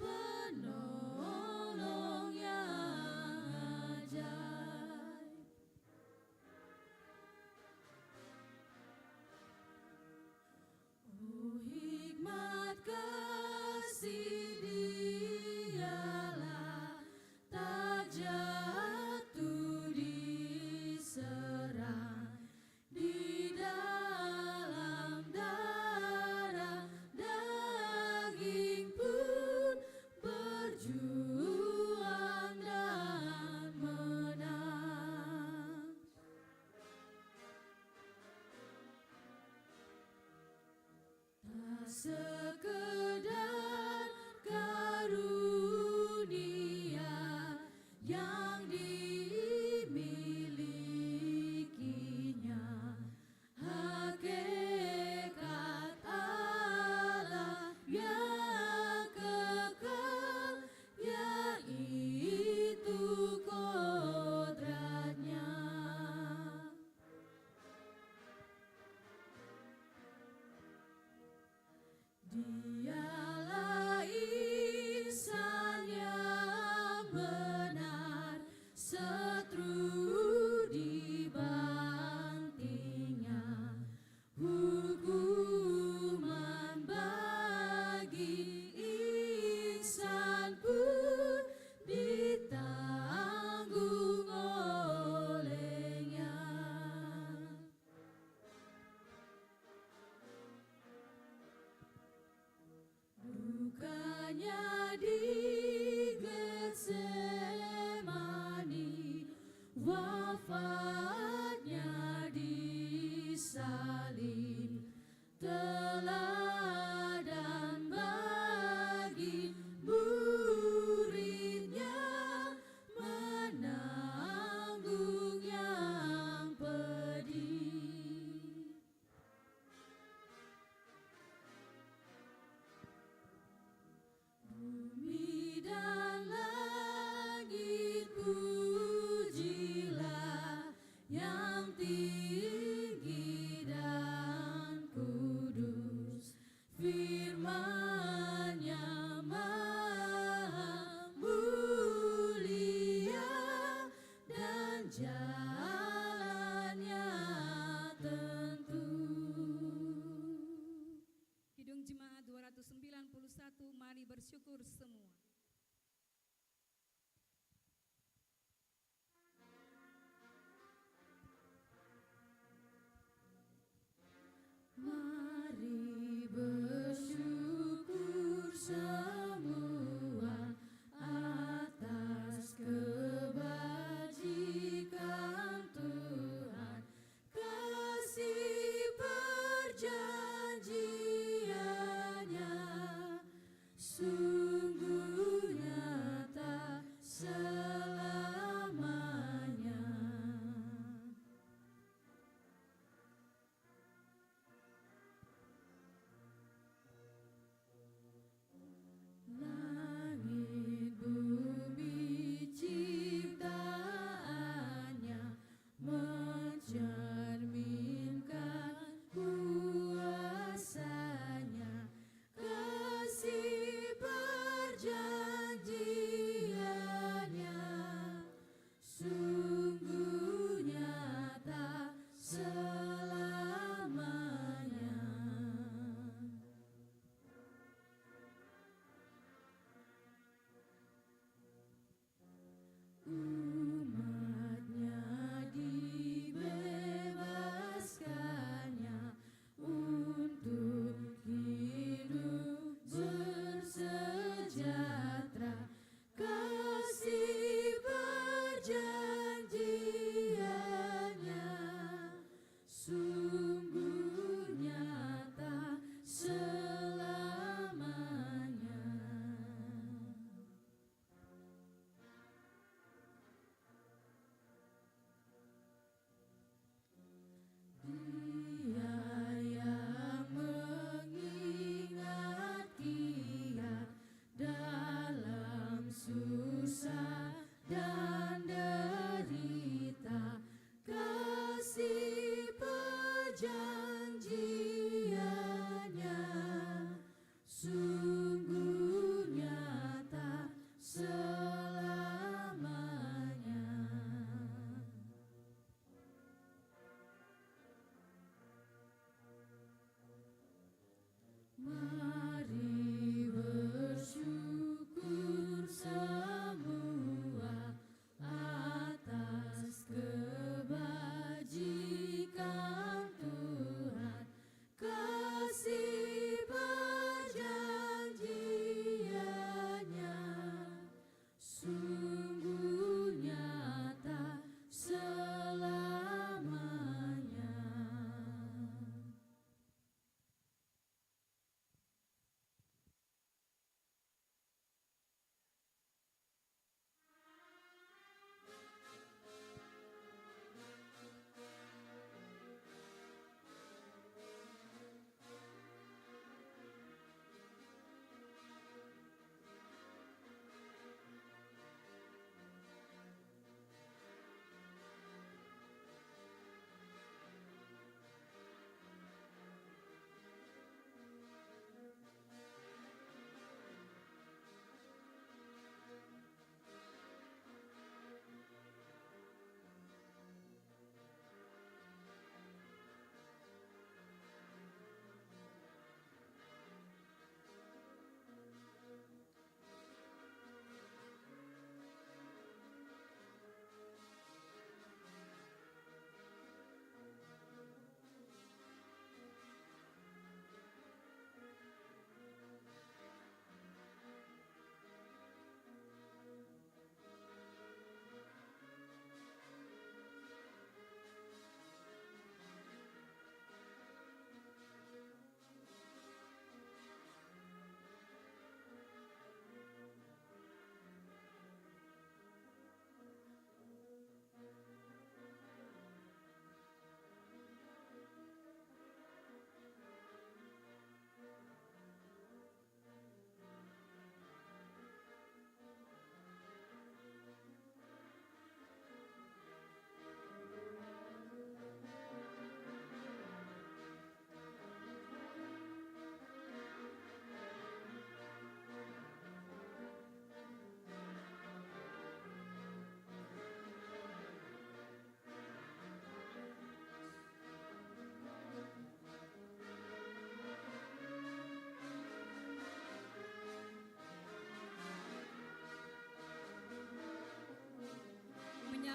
penolong yang ajaib. Oh hikmat kasih bersatu, mari bersyukur semua. Mari bersyukur semua atas kebajikan Tuhan, kasih perjanjiannya sungguh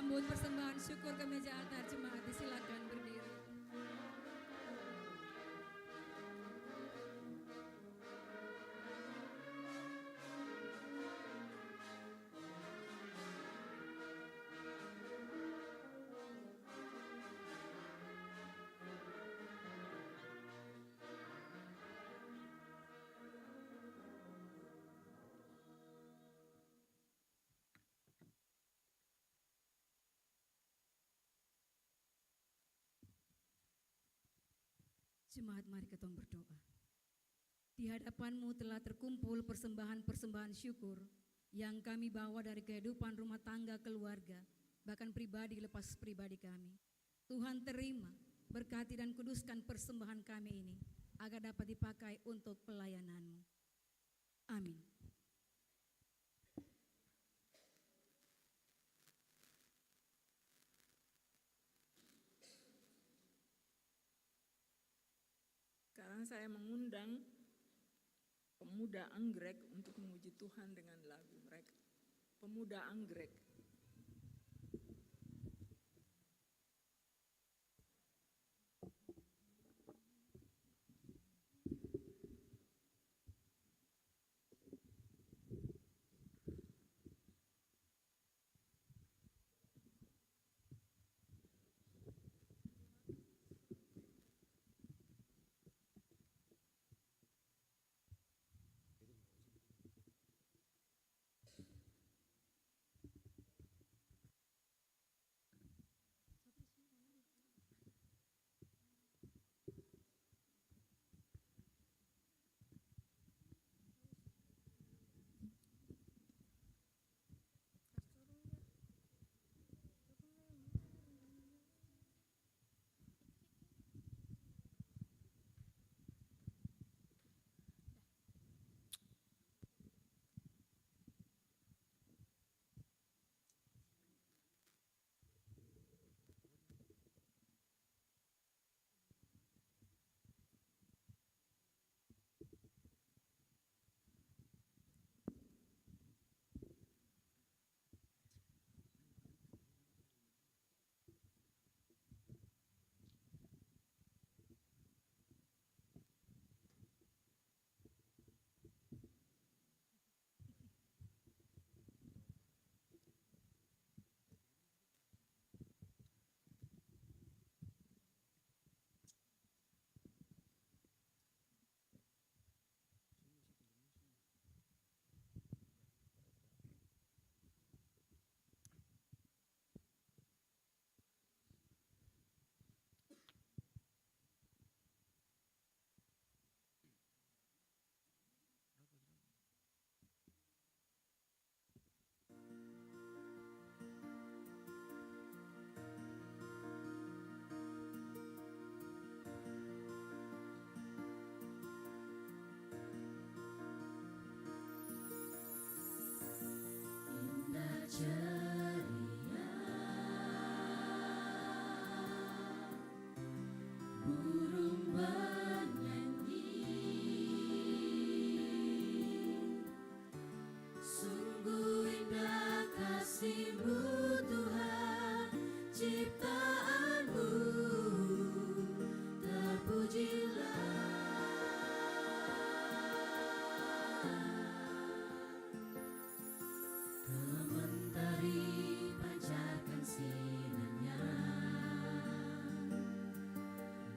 menyambut persembahan syukur ke meja altar jemaat, disilakan berdiri. Jemaat, mari kita berdoa. Di hadapan-Mu telah terkumpul persembahan-persembahan syukur yang kami bawa dari kehidupan rumah tangga, keluarga, bahkan pribadi lepas pribadi kami. Tuhan terima, berkati dan kuduskan persembahan kami ini agar dapat dipakai untuk pelayanan-Mu. Amin. Sekarang saya mengundang pemuda Anggrek untuk memuji Tuhan dengan lagu mereka. Pemuda Anggrek. Burung bernyanyi, sungguh indah kasih-Mu Tuhan, ciptaan-Mu, terpujilah. Kalau mentari pancarkan sinarnya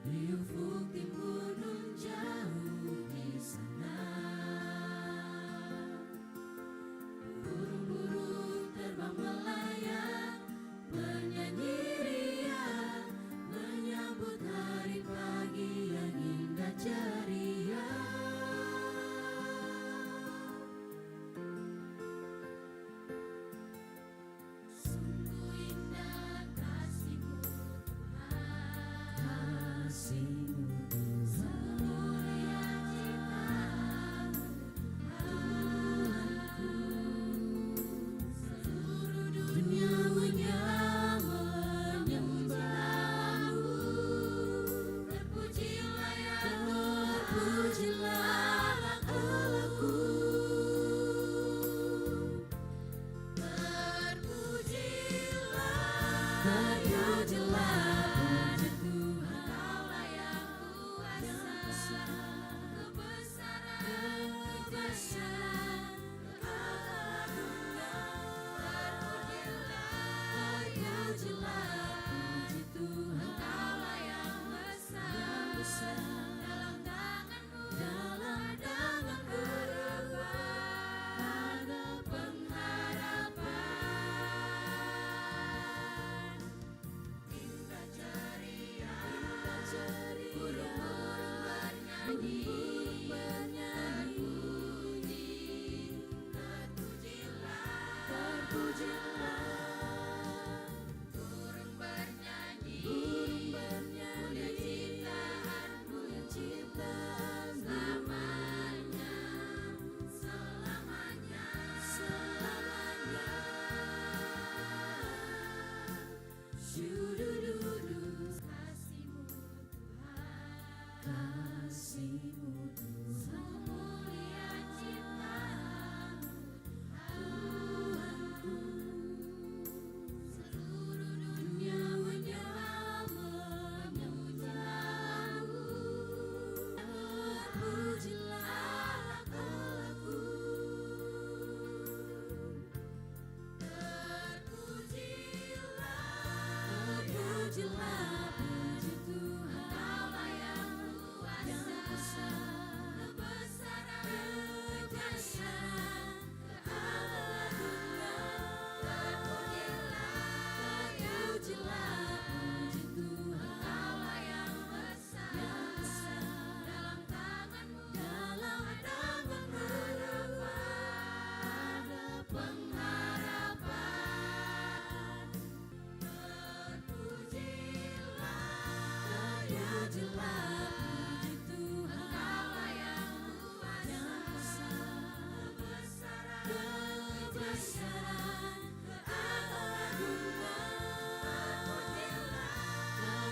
di ufuk timur nun jauh di sana, burung-burung terbang melayang, menyanyi riang, menyambut hari pagi yang indah ceria. Sungguh indah kasih-Mu Tuhan, kasih-Mu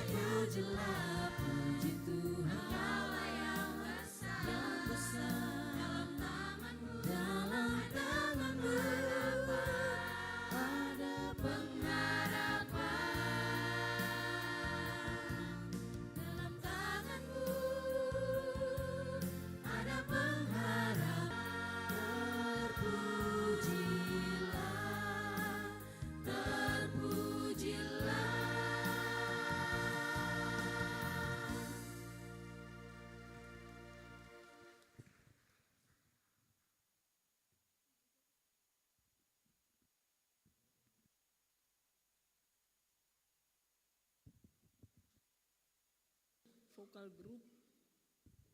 Terpujilah puji Tuhan Allah yang besar, dalam tanganmu ada pengharapan, dalam tanganmu ada pengharapan. Terpujilah. Vokal grup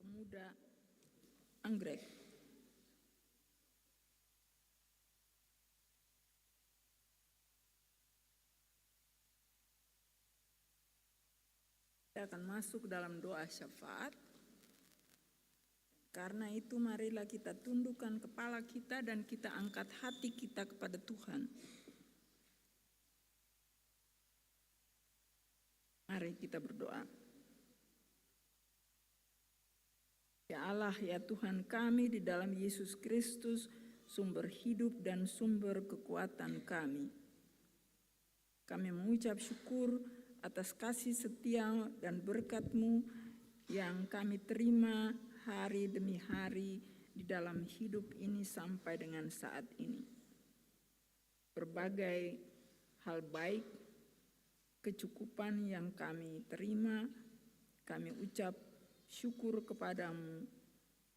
pemuda Anggrek. Kita akan masuk dalam doa syafaat. Karena itu marilah kita tundukkan kepala kita dan kita angkat hati kita kepada Tuhan. Mari kita berdoa. Ya Allah, ya Tuhan kami di dalam Yesus Kristus, sumber hidup dan sumber kekuatan kami. Kami mengucap syukur atas kasih setia dan berkat-Mu yang kami terima hari demi hari di dalam hidup ini sampai dengan saat ini. Berbagai hal baik, kecukupan yang kami terima, kami ucap syukur kepadamu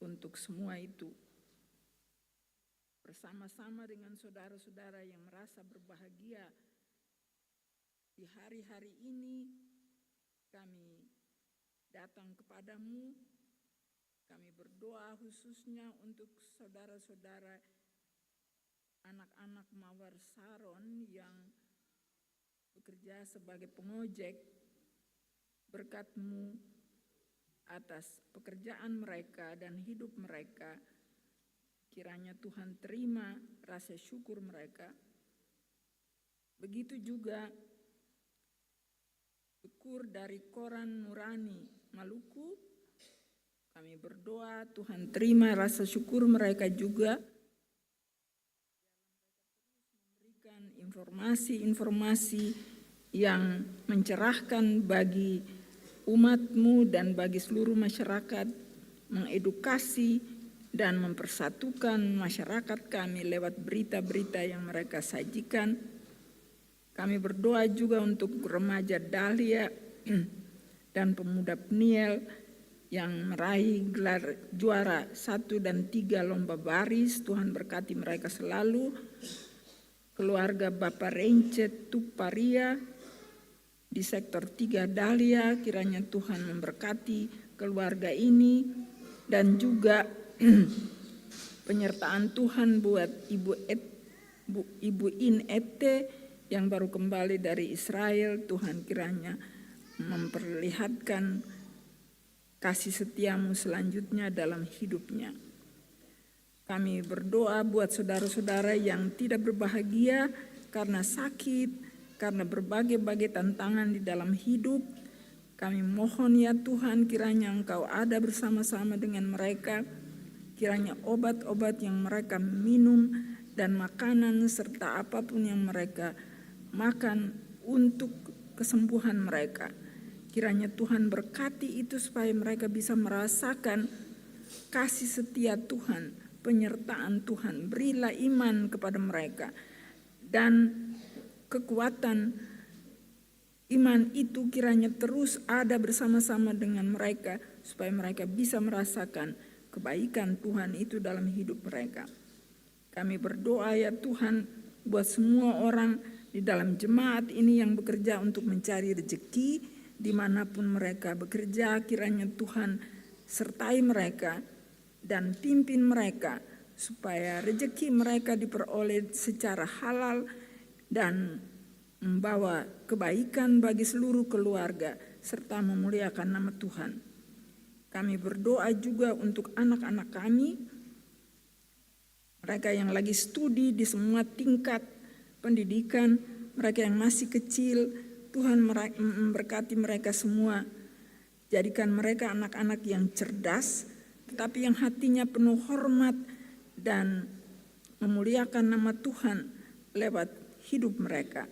untuk semua itu. Bersama-sama dengan saudara-saudara yang merasa berbahagia di hari-hari ini, kami datang kepadamu. Kami berdoa khususnya untuk saudara-saudara anak-anak Mawar Saron yang bekerja sebagai pengojek. Berkat-Mu atas pekerjaan mereka dan hidup mereka, kiranya Tuhan terima rasa syukur mereka. Begitu juga syukur dari Koran Nurani Maluku, kami berdoa Tuhan terima rasa syukur mereka juga. Memberikan informasi-informasi yang mencerahkan bagi umat-Mu dan bagi seluruh masyarakat, mengedukasi dan mempersatukan masyarakat kami lewat berita-berita yang mereka sajikan. Kami berdoa juga untuk remaja Dahlia dan pemuda Peniel yang meraih gelar juara 1 dan 3 lomba baris. Tuhan berkati mereka selalu. Keluarga Bapak Rencet Tuparia di sektor 3 Dahlia, kiranya Tuhan memberkati keluarga ini dan juga penyertaan Tuhan buat Ibu Inete yang baru kembali dari Israel. Tuhan kiranya memperlihatkan kasih setia-Mu selanjutnya dalam hidupnya. Kami berdoa buat saudara-saudara yang tidak berbahagia karena sakit, karena berbagai-bagai tantangan di dalam hidup. Kami mohon ya Tuhan, kiranya Engkau ada bersama-sama dengan mereka. Kiranya obat-obat yang mereka minum dan makanan serta apapun yang mereka makan untuk kesembuhan mereka, kiranya Tuhan berkati itu supaya mereka bisa merasakan kasih setia Tuhan, penyertaan Tuhan. Berilah iman kepada mereka dan kekuatan iman itu kiranya terus ada bersama-sama dengan mereka supaya mereka bisa merasakan kebaikan Tuhan itu dalam hidup mereka. Kami berdoa ya Tuhan buat semua orang di dalam jemaat ini yang bekerja untuk mencari rezeki dimanapun mereka bekerja, kiranya Tuhan sertai mereka dan pimpin mereka supaya rezeki mereka diperoleh secara halal dan membawa kebaikan bagi seluruh keluarga serta memuliakan nama Tuhan. Kami berdoa juga untuk anak-anak kami. mereka yang lagi studi di semua tingkat pendidikan, mereka yang masih kecil, Tuhan memberkati mereka semua. Jadikan mereka anak-anak yang cerdas, tetapi yang hatinya penuh hormat dan memuliakan nama Tuhan lewat hidup mereka.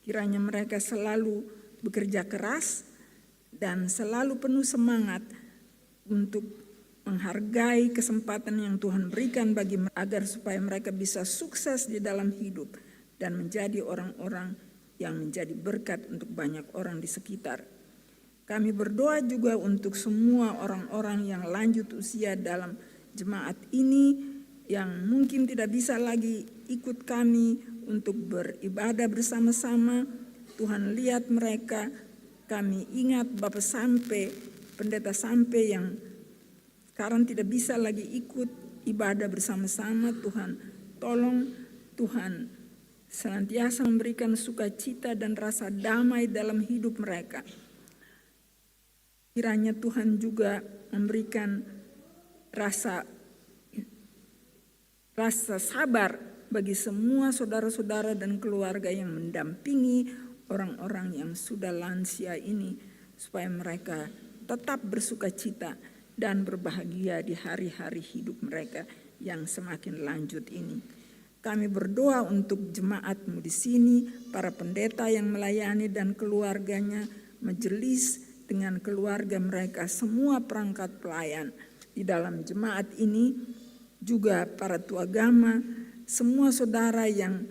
Kiranya mereka selalu bekerja keras dan selalu penuh semangat untuk menghargai kesempatan yang Tuhan berikan bagi mereka agar supaya mereka bisa sukses di dalam hidup dan menjadi orang-orang yang menjadi berkat untuk banyak orang di sekitar. Kami berdoa juga untuk semua orang-orang yang lanjut usia dalam jemaat ini yang mungkin tidak bisa lagi ikut kami untuk beribadah bersama-sama. Tuhan lihat mereka, kami ingat Bapak Sampai, Pendeta Sampai yang sekarang tidak bisa lagi ikut ibadah bersama-sama. Tuhan tolong, Tuhan senantiasa memberikan sukacita dan rasa damai dalam hidup mereka. Kiranya Tuhan juga memberikan rasa sabar bagi semua saudara-saudara dan keluarga yang mendampingi orang-orang yang sudah lansia ini, supaya mereka tetap bersukacita dan berbahagia di hari-hari hidup mereka yang semakin lanjut ini. Kami berdoa untuk jemaatmu di sini, para pendeta yang melayani dan keluarganya, majelis dengan keluarga mereka, semua perangkat pelayan di dalam jemaat ini, juga para tuagama, semua saudara yang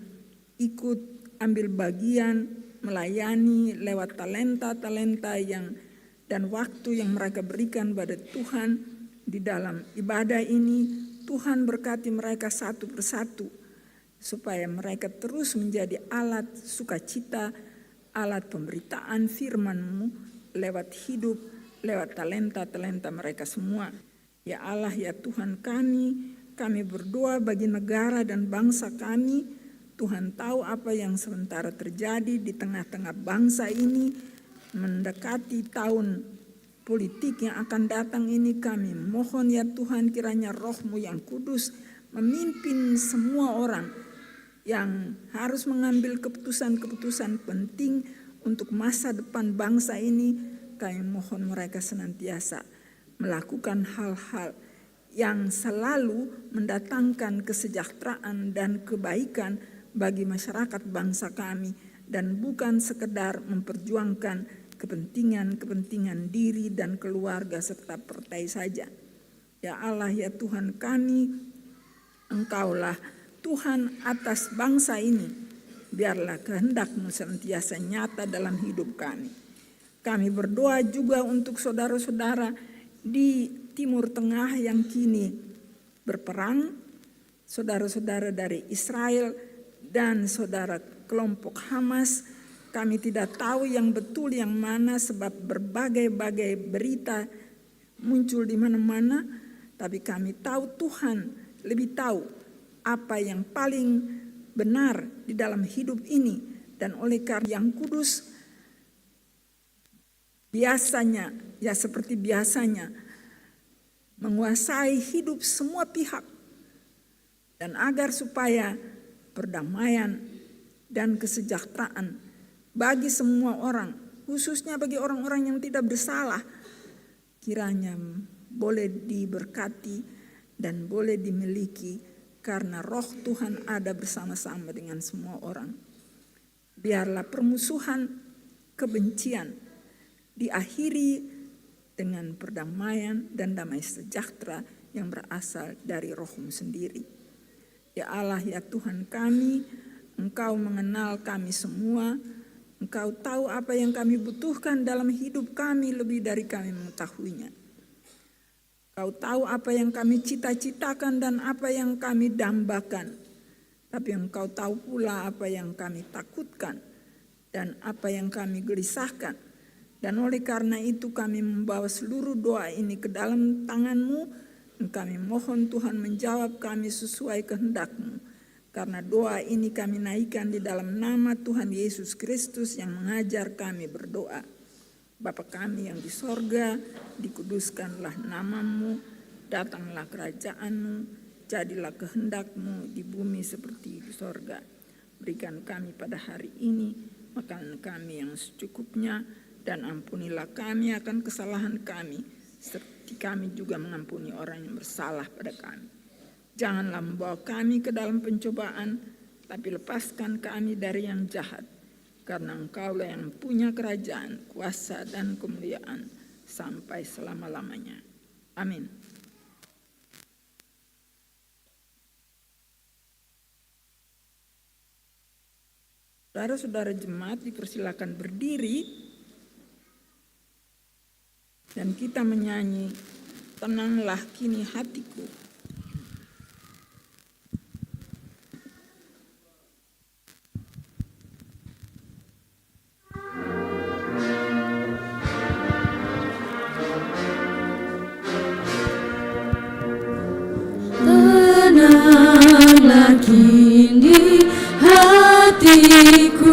ikut ambil bagian melayani lewat talenta-talenta yang dan waktu yang mereka berikan pada Tuhan di dalam ibadah ini. Tuhan berkati mereka satu persatu supaya mereka terus menjadi alat sukacita, alat pemberitaan firman-Mu lewat hidup, lewat talenta-talenta mereka semua. Ya Allah, ya Tuhan kami berdoa bagi negara dan bangsa kami. Tuhan tahu apa yang sementara terjadi di tengah-tengah bangsa ini. Mendekati tahun politik yang akan datang ini, kami mohon ya Tuhan, kiranya Roh-Mu yang kudus memimpin semua orang yang harus mengambil keputusan-keputusan penting untuk masa depan bangsa ini. Kami mohon mereka senantiasa melakukan hal-hal yang selalu mendatangkan kesejahteraan dan kebaikan bagi masyarakat bangsa kami, dan bukan sekedar memperjuangkan kepentingan diri dan keluarga serta partai saja. Ya Allah, ya Tuhan kami, Engkaulah Tuhan atas bangsa ini. Biarlah kehendak-Mu senantiasa nyata dalam hidup kami. Kami berdoa juga untuk saudara-saudara di Timur Tengah yang kini berperang, saudara-saudara dari Israel dan saudara kelompok Hamas. Kami tidak tahu yang betul yang mana, sebab berbagai-bagai berita muncul di mana-mana. Tapi kami tahu Tuhan lebih tahu apa yang paling benar di dalam hidup ini. Dan oleh karena yang kudus biasanya, ya seperti biasanya, menguasai hidup semua pihak. Dan agar supaya perdamaian dan kesejahteraan bagi semua orang, khususnya bagi orang-orang yang tidak bersalah, kiranya boleh diberkati dan boleh dimiliki, karena Roh Tuhan ada bersama-sama dengan semua orang. Biarlah permusuhan, kebencian diakhiri dengan perdamaian dan damai sejahtera yang berasal dari Roh-Mu sendiri. Ya Allah, ya Tuhan kami, Engkau mengenal kami semua. Engkau tahu apa yang kami butuhkan dalam hidup kami lebih dari kami mengetahuinya. Engkau tahu apa yang kami cita-citakan dan apa yang kami dambakan. Tapi Engkau tahu pula apa yang kami takutkan dan apa yang kami gelisahkan. Dan oleh karena itu kami membawa seluruh doa ini ke dalam tangan-Mu. Dan kami mohon Tuhan menjawab kami sesuai kehendak-Mu. Karena doa ini kami naikkan di dalam nama Tuhan Yesus Kristus yang mengajar kami berdoa. Bapa kami yang di sorga, dikuduskanlah nama-Mu, datanglah kerajaan-Mu, jadilah kehendak-Mu di bumi seperti di sorga. Berikan kami pada hari ini makanan kami yang secukupnya, dan ampunilah kami akan kesalahan kami, seperti kami juga mengampuni orang yang bersalah pada kami. Janganlah membawa kami ke dalam pencobaan, tapi lepaskan kami dari yang jahat. Karena Engkaulah yang punya kerajaan, kuasa, dan kemuliaan sampai selama-lamanya. Amin. Saudara-saudara jemaat dipersilakan berdiri dan kita menyanyi Tenanglah Kini Hatiku. Tenanglah kini hatiku,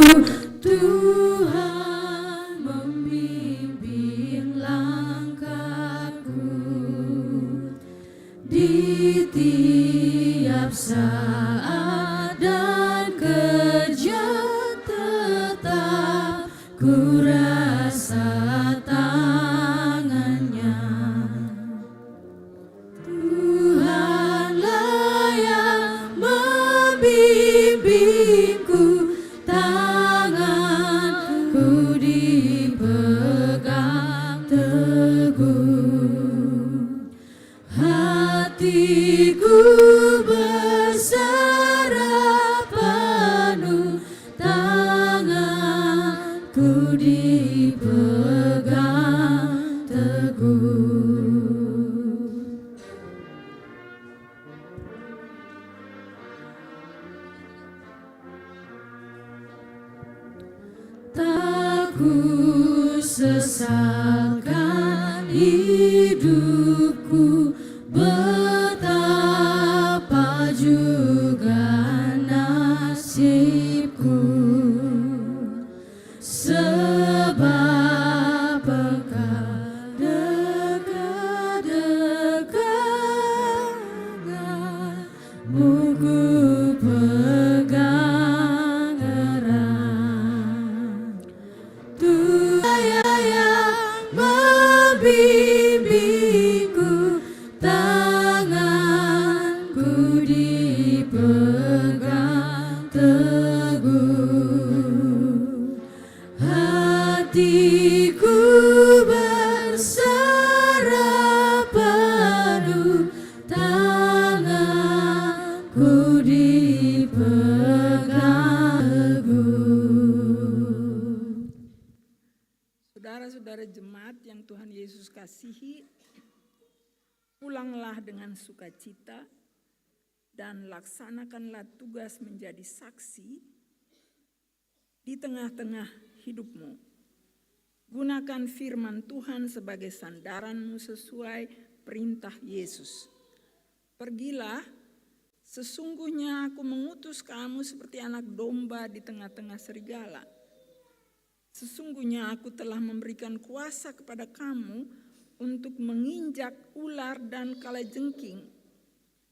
Tuhan memimpin langkahku di tiap saat dan kejadian tetap ku rasa tangannya. Tuhanlah yang membimbingku, tanganku dipegang teguh, hatiku berserah penuh, tanganku dipegang teguh. Tak ku sesalkan hidupku, betapa juga nasibku, sebab Engkau dekat-dekat denganmu, ku pegang erat. Tuhan yang membimbingku, tanganku dipegang teguh, hatiku berserah penuh, tanganku dipegang teguh. Saudara-saudara jemaat yang Tuhan Yesus kasihi, pulanglah dengan sukacita dan laksanakanlah tugas menjadi saksi di tengah-tengah hidupmu. Gunakan firman Tuhan sebagai sandaranmu sesuai perintah Yesus. Pergilah, sesungguhnya aku mengutus kamu seperti anak domba di tengah-tengah serigala. Sesungguhnya aku telah memberikan kuasa kepada kamu untuk menginjak ular dan kalajengking,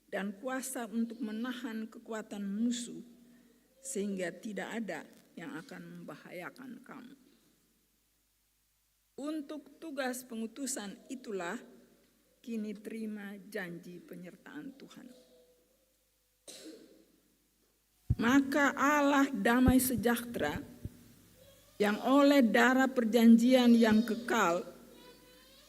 dan kuasa untuk menahan kekuatan musuh, sehingga tidak ada yang akan membahayakan kamu. Untuk tugas pengutusan itulah kini terima janji penyertaan Tuhan. Maka Allah damai sejahtera yang oleh darah perjanjian yang kekal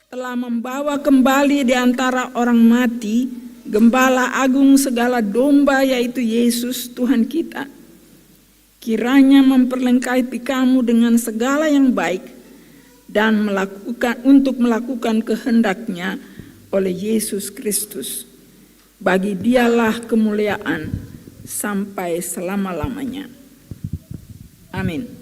telah membawa kembali di antara orang mati Gembala Agung segala domba, yaitu Yesus Tuhan kita. Kiranya memperlengkapi kamu dengan segala yang baik dan untuk melakukan kehendak-Nya oleh Yesus Kristus. Bagi Dialah kemuliaan sampai selama-lamanya. Amin.